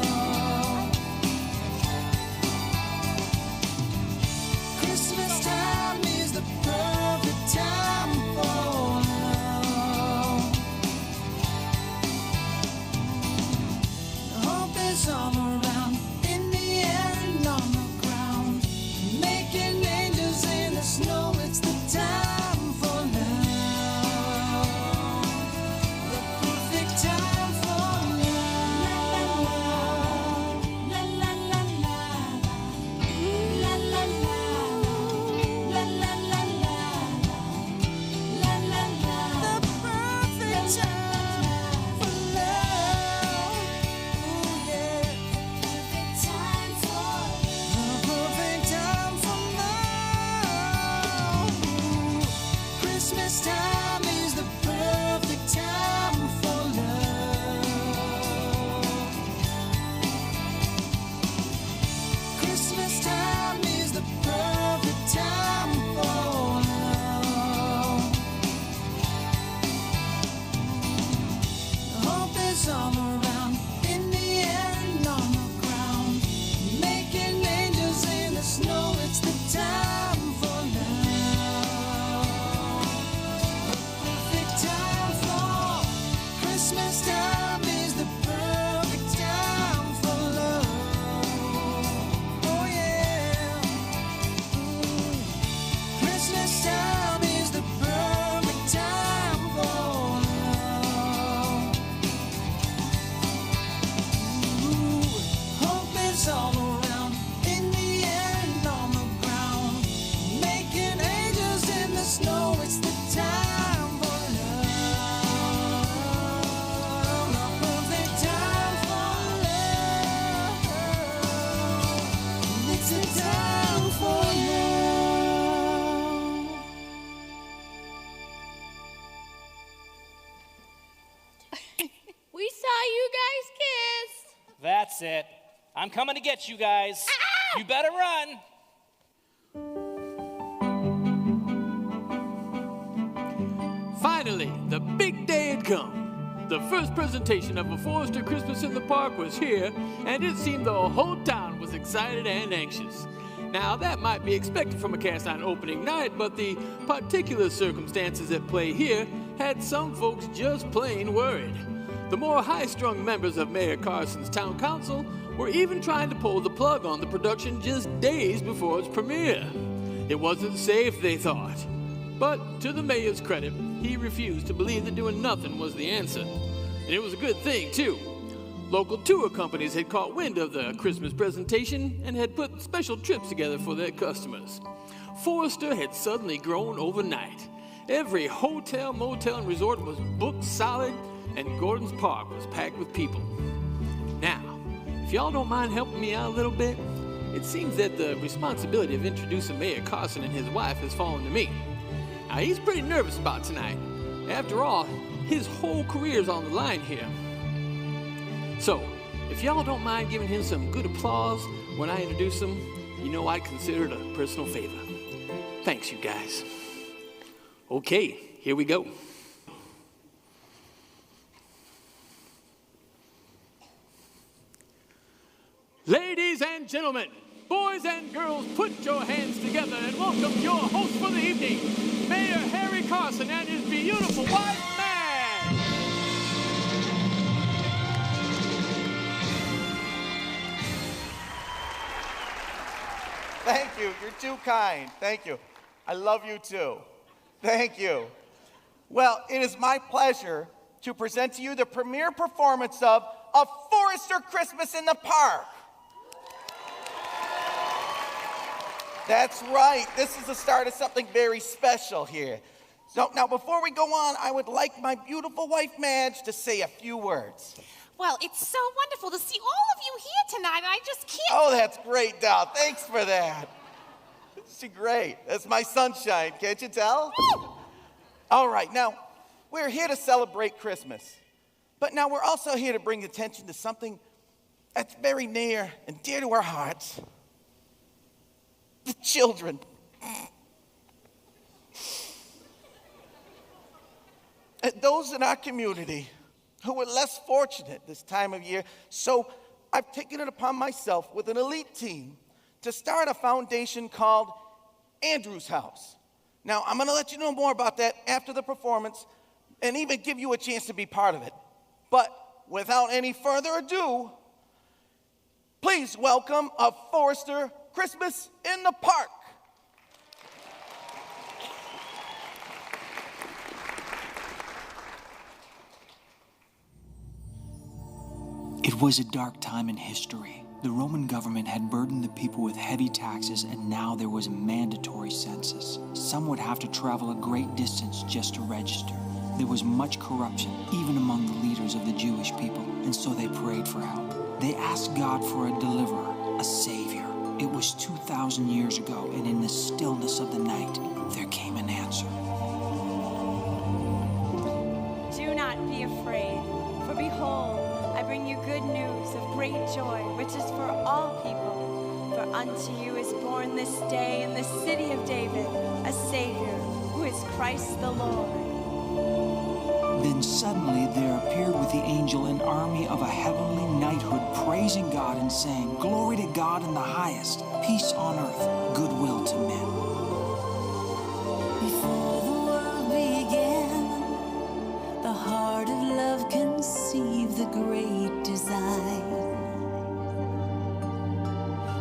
That's it. I'm coming to get you guys. You better run. Finally, the big day had come. The first presentation of A Forester Christmas in the Park was here, and it seemed the whole town was excited and anxious. Now, that might be expected from a cast on opening night, but the particular circumstances at play here had some folks just plain worried. The more high-strung members of Mayor Carson's town council were even trying to pull the plug on the production just days before its premiere. It wasn't safe, they thought. But to the mayor's credit, he refused to believe that doing nothing was the answer. And it was a good thing, too. Local tour companies had caught wind of the Christmas presentation and had put special trips together for their customers. Forester had suddenly grown overnight. Every hotel, motel, and resort was booked solid, and Gordon's Park was packed with people. Now, if y'all don't mind helping me out a little bit, it seems that the responsibility of introducing Mayor Carson and his wife has fallen to me. Now, he's pretty nervous about tonight. After all, his whole career's on the line here. So, if y'all don't mind giving him some good applause when I introduce him, you know I'd consider it a personal favor. Thanks, you guys. Okay, here we go. Ladies and gentlemen, boys and girls, put your hands together and welcome your host for the evening, Mayor Harry Carson and his beautiful wife, Mag. Thank you. You're too kind. Thank you. I love you too. Thank you. Well, it is my pleasure to present to you the premiere performance of A Forester Christmas in the Park. That's right. This is the start of something very special here. So now, before we go on, I would like my beautiful wife, Madge, to say a few words. Well, it's so wonderful to see all of you here tonight, and I just can't... Oh, that's great, Dal. Thanks for that. She's great. That's my sunshine. Can't you tell? Woo! All right. Now, we're here to celebrate Christmas. But now we're also here to bring attention to something that's very near and dear to our hearts. The children. And those in our community who are less fortunate this time of year. So I've taken it upon myself with an elite team to start a foundation called Andrew's House. Now, I'm going to let you know more about that after the performance and even give you a chance to be part of it. But without any further ado, please welcome A Forester Christmas in the Park. It was a dark time in history. The Roman government had burdened the people with heavy taxes, and now there was a mandatory census. Some would have to travel a great distance just to register. There was much corruption, even among the leaders of the Jewish people, and so they prayed for help. They asked God for a deliverer, a savior. It was 2,000 years ago, and in the stillness of the night, there came an answer. Do not be afraid, for behold, I bring you good news of great joy, which is for all people. For unto you is born this day in the city of David a Savior, who is Christ the Lord. Then suddenly there appeared with the angel an army of a heavenly knighthood, praising God and saying, "Glory to God in the highest, peace on earth, goodwill to men." Before the world began, the heart of love conceived the great design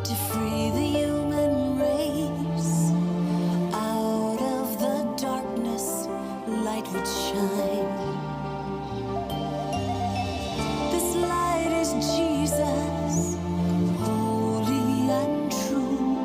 to free the human race. Out of the darkness, light would shine. This light is Jesus, holy and true.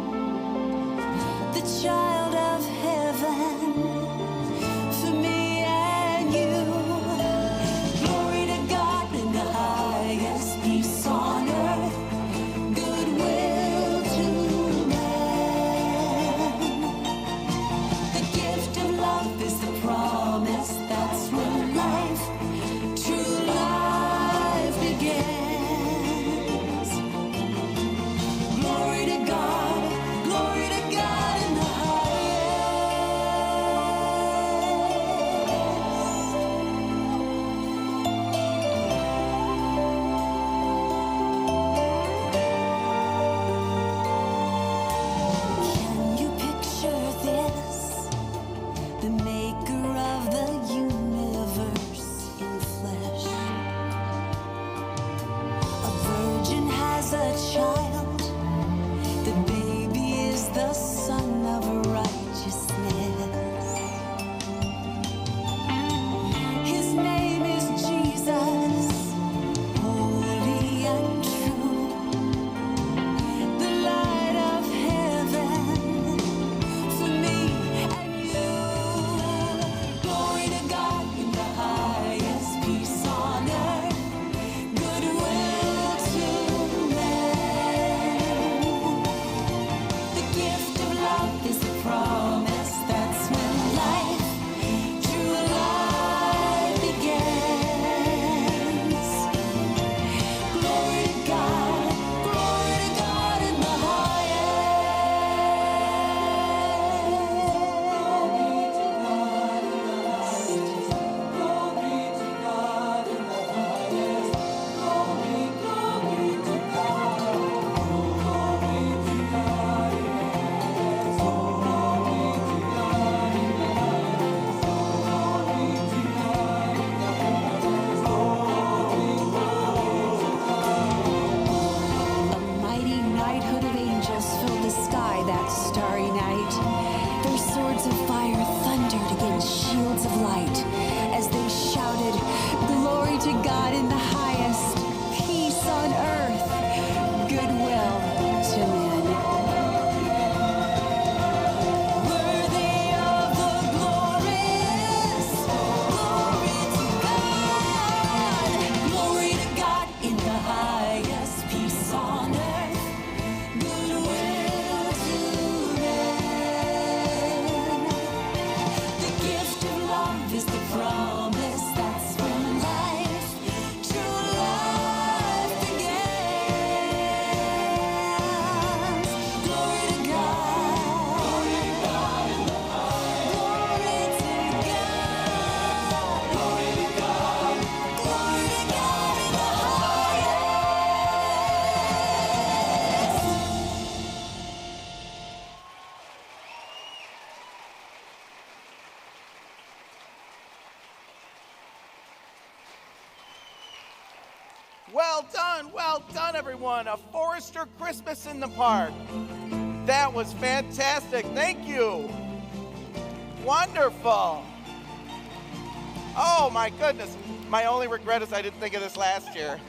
Well done, everyone. A Forester Christmas in the park. That was fantastic. Thank you. Wonderful. Oh, my goodness. My only regret is I didn't think of this last year.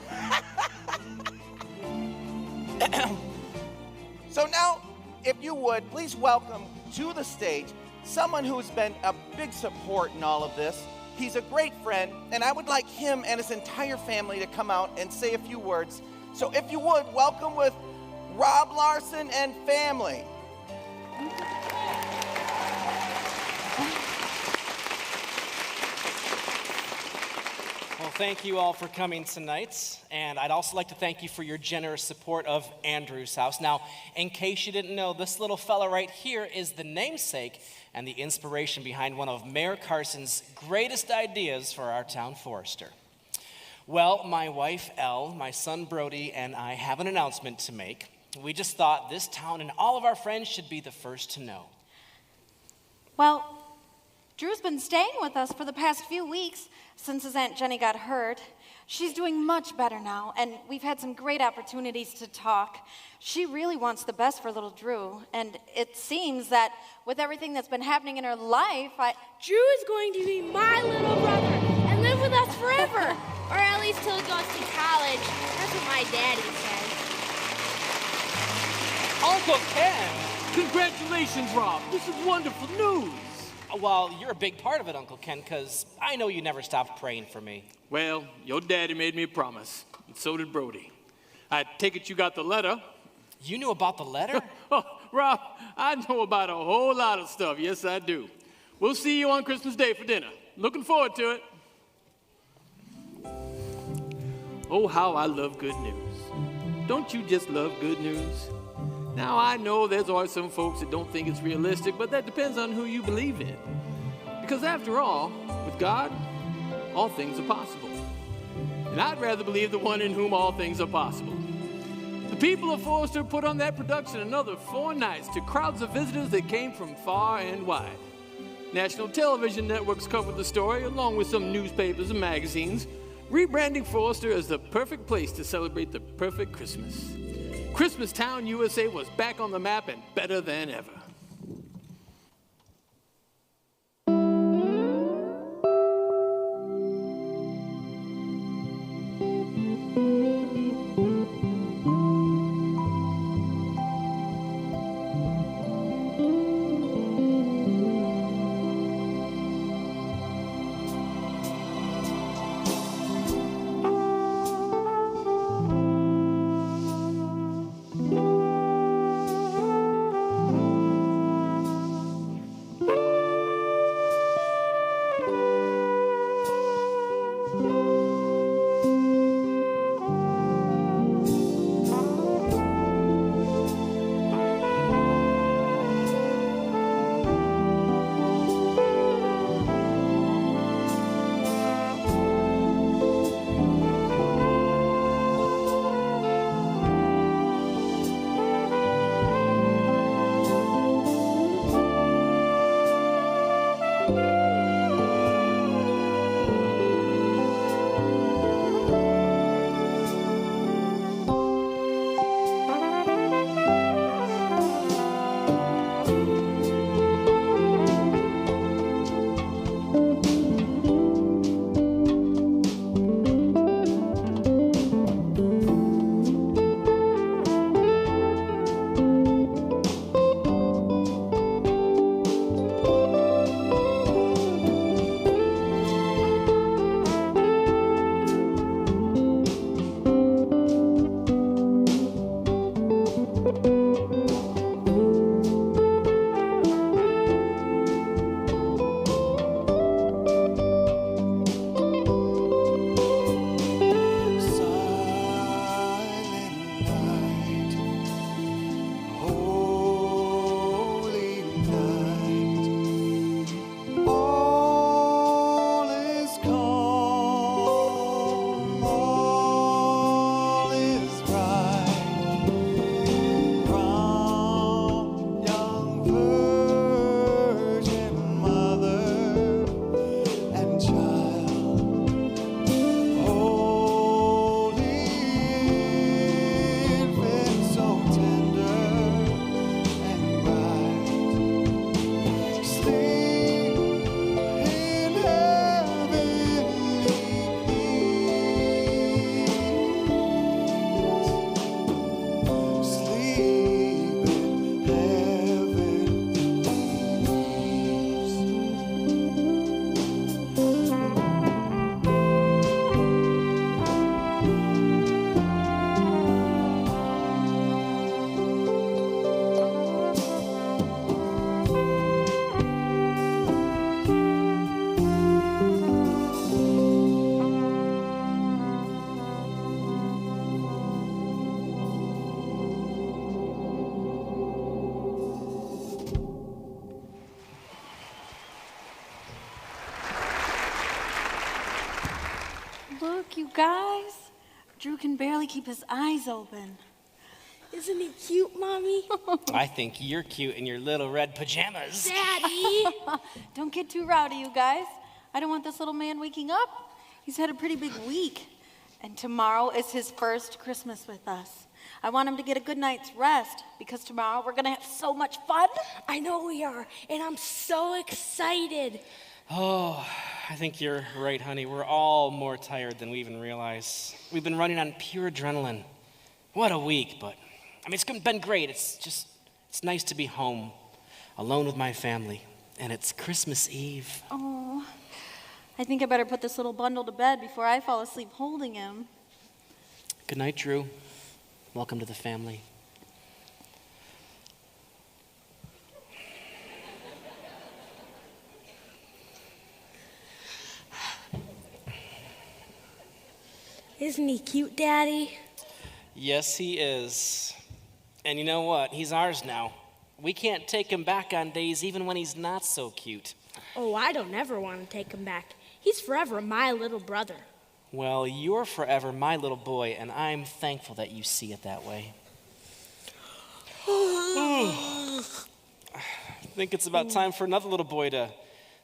So now, if you would, please welcome to the stage someone who's been a big support in all of this. He's a great friend, and I would like him and his entire family to come out and say a few words. So if you would, welcome with Rob Larson and family. Well, thank you all for coming tonight, and I'd also like to thank you for your generous support of Andrew's House. Now, in case you didn't know, this little fella right here is the namesake and the inspiration behind one of Mayor Carson's greatest ideas for our town, Forester. Well, my wife, Elle, my son, Brody, and I have an announcement to make. We just thought this town and all of our friends should be the first to know. Well, Drew's been staying with us for the past few weeks since his Aunt Jenny got hurt. She's doing much better now, and we've had some great opportunities to talk. She really wants the best for little Drew, and it seems that with everything that's been happening in her life, Drew is going to be my little brother and live with us forever, or at least till he goes to college. That's what my daddy says. Uncle Ken! Congratulations, Rob. This is wonderful news. Well, you're a big part of it, Uncle Ken, because I know you never stopped praying for me. Well, your daddy made me a promise, and so did Brody. I take it you got the letter. You knew about the letter? Oh, Rob, I know about a whole lot of stuff. Yes, I do. We'll see you on Christmas Day for dinner. Looking forward to it. Oh, how I love good news. Don't you just love good news? Now, I know there's always some folks that don't think it's realistic, but that depends on who you believe in. Because after all, with God, all things are possible. And I'd rather believe the one in whom all things are possible. The people of Forester put on that production another 4 nights to crowds of visitors that came from far and wide. National television networks covered the story, along with some newspapers and magazines, rebranding Forester as the perfect place to celebrate the perfect Christmas. Christmas Town, USA was back on the map and better than ever. Look, you guys. Drew can barely keep his eyes open. Isn't he cute, Mommy? I think you're cute in your little red pajamas. Daddy! Don't get too rowdy, you guys. I don't want this little man waking up. He's had a pretty big week. And tomorrow is his first Christmas with us. I want him to get a good night's rest because tomorrow we're going to have so much fun. I know we are, and I'm so excited. Oh, I think you're right, honey. We're all more tired than we even realize. We've been running on pure adrenaline. What a week, but I mean, it's been great. It's nice to be home, alone with my family, and it's Christmas Eve. Oh, I think I better put this little bundle to bed before I fall asleep holding him. Good night, Drew. Welcome to the family. Isn't he cute, Daddy? Yes, he is. And you know what? He's ours now. We can't take him back on days even when he's not so cute. Oh, I don't ever want to take him back. He's forever my little brother. Well, you're forever my little boy, and I'm thankful that you see it that way. I think it's about time for another little boy to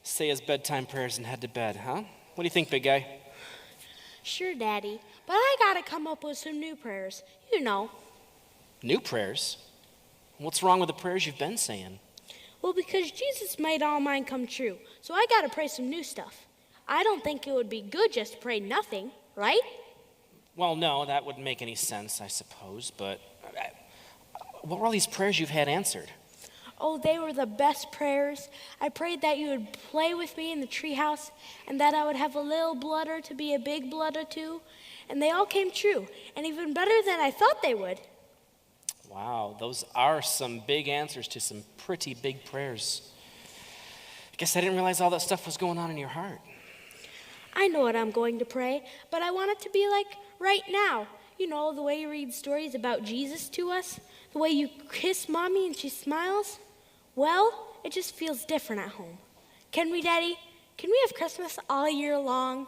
say his bedtime prayers and head to bed, huh? What do you think, big guy? Sure, Daddy. But I gotta come up with some new prayers. You know. New prayers? What's wrong with the prayers you've been saying? Well, because Jesus made all mine come true, so I gotta pray some new stuff. I don't think it would be good just to pray nothing, right? Well, no, that wouldn't make any sense, I suppose, but what were all these prayers you've had answered? Oh, they were the best prayers. I prayed that you would play with me in the treehouse and that I would have a little blooder to be a big blooder too, and they all came true, and even better than I thought they would. Wow, those are some big answers to some pretty big prayers. I guess I didn't realize all that stuff was going on in your heart. I know what I'm going to pray, but I want it to be like right now. You know, the way you read stories about Jesus to us, the way you kiss Mommy and she smiles. Well, it just feels different at home. Can we, Daddy? Can we have Christmas all year long?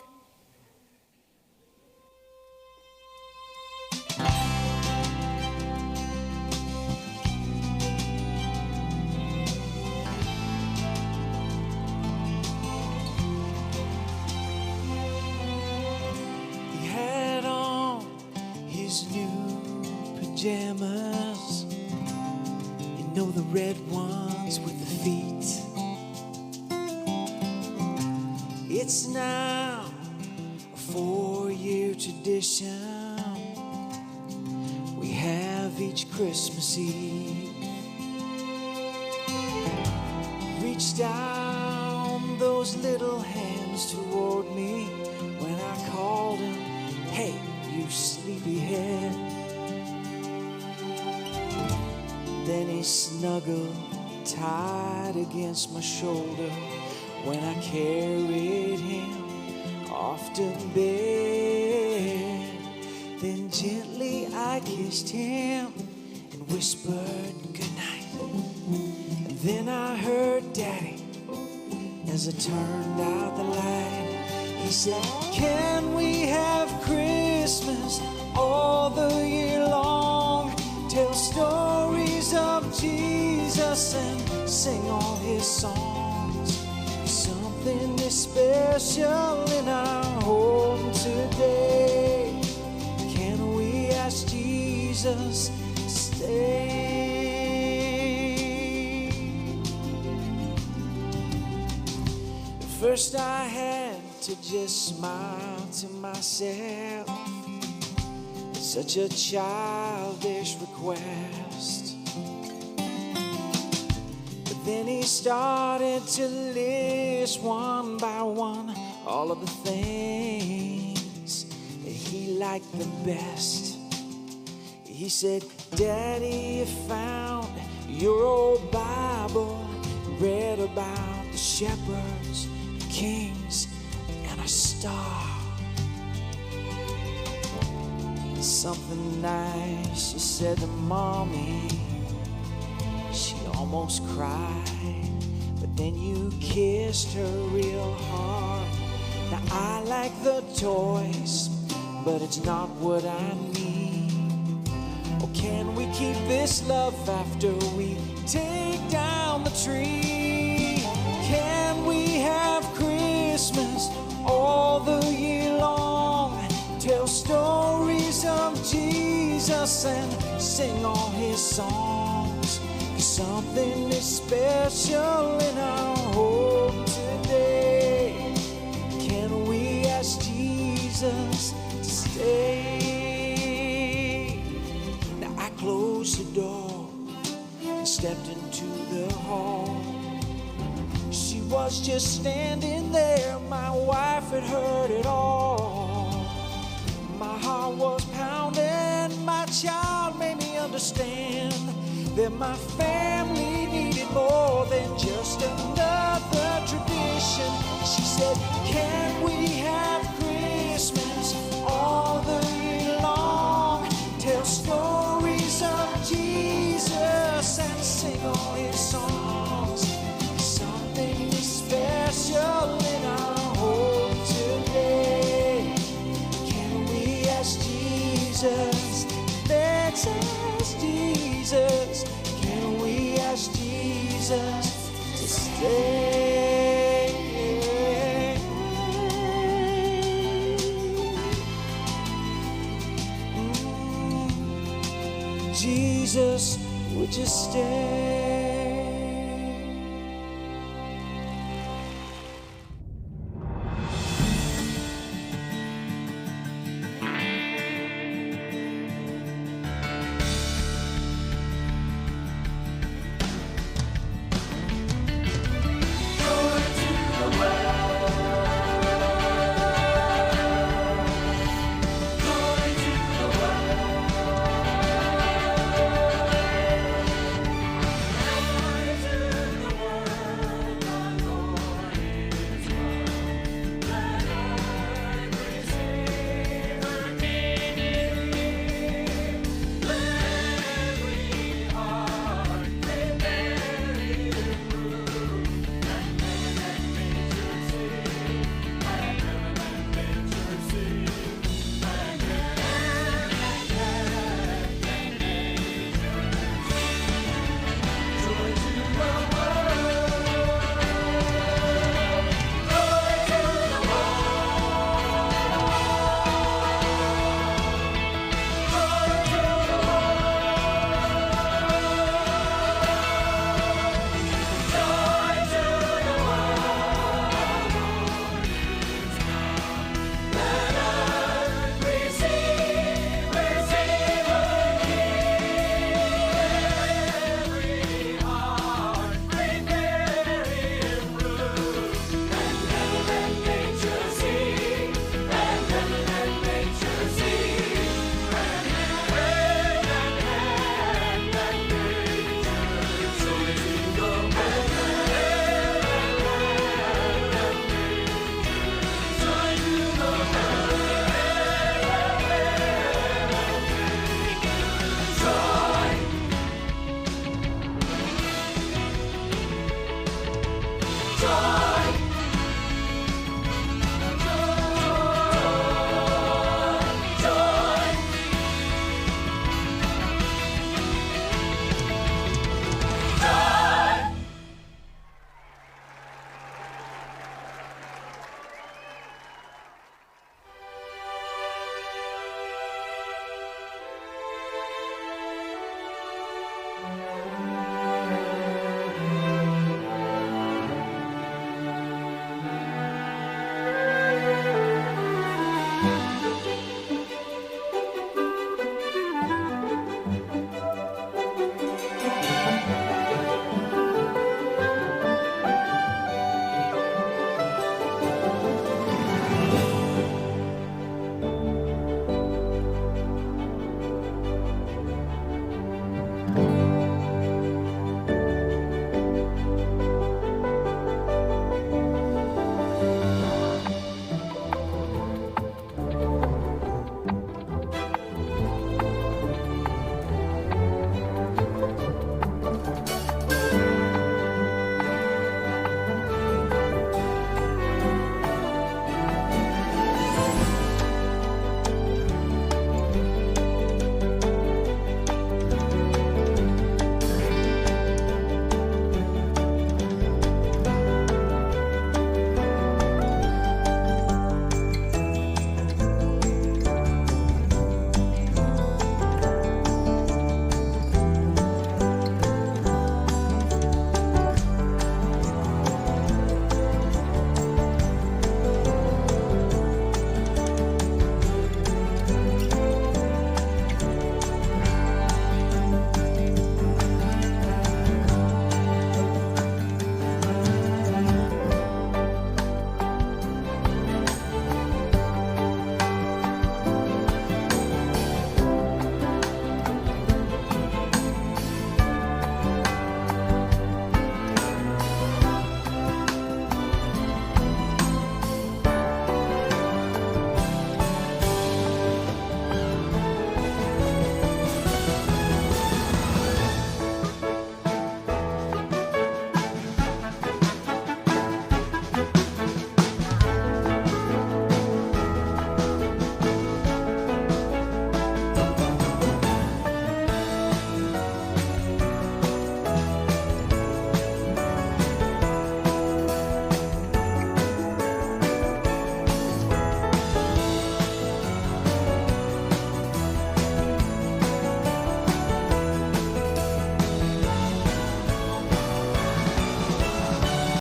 He had on his new pajamas, you know, the red ones with the feet. It's now a 4-year tradition we have each Christmas Eve. Reach down those little hands toward me when I called him, hey, you sleepyhead. Then he snuggled tight against my shoulder when I carried him off to bed. Then gently I kissed him and whispered goodnight. And then I heard Daddy as I turned out the light. He said, can we have Christmas all the year long? Tell stories of Jesus and sing all his songs. Something is special in our home today. Can we ask Jesus to stay? First I had to just smile to myself. It's such a childish request. But then he started to list one by one all of the things that he liked the best. He said, Daddy, you found your old Bible, read about the shepherds, the kings, and a star. Something nice you said to Mommy. She almost cried, but then you kissed her real hard. Now I like the toys but it's not what I need. Or can we keep this love after we take down the tree? Can we have Christmas all the year long? Tell stories of Jesus and sing all his songs. 'Cause something is special in our home today. Can we ask Jesus to stay? Now I closed the door and stepped into the hall. She was just standing there, my wife had heard it all. My heart was pounding, my child made me understand that my family needed more than just another tradition. She said, can we have Christmas all the year long? Tell stories of Jesus and sing all his songs. Something is special in our home today. Can we ask Jesus? Let's ask Jesus. Can we ask Jesus to stay? Jesus, would you stay?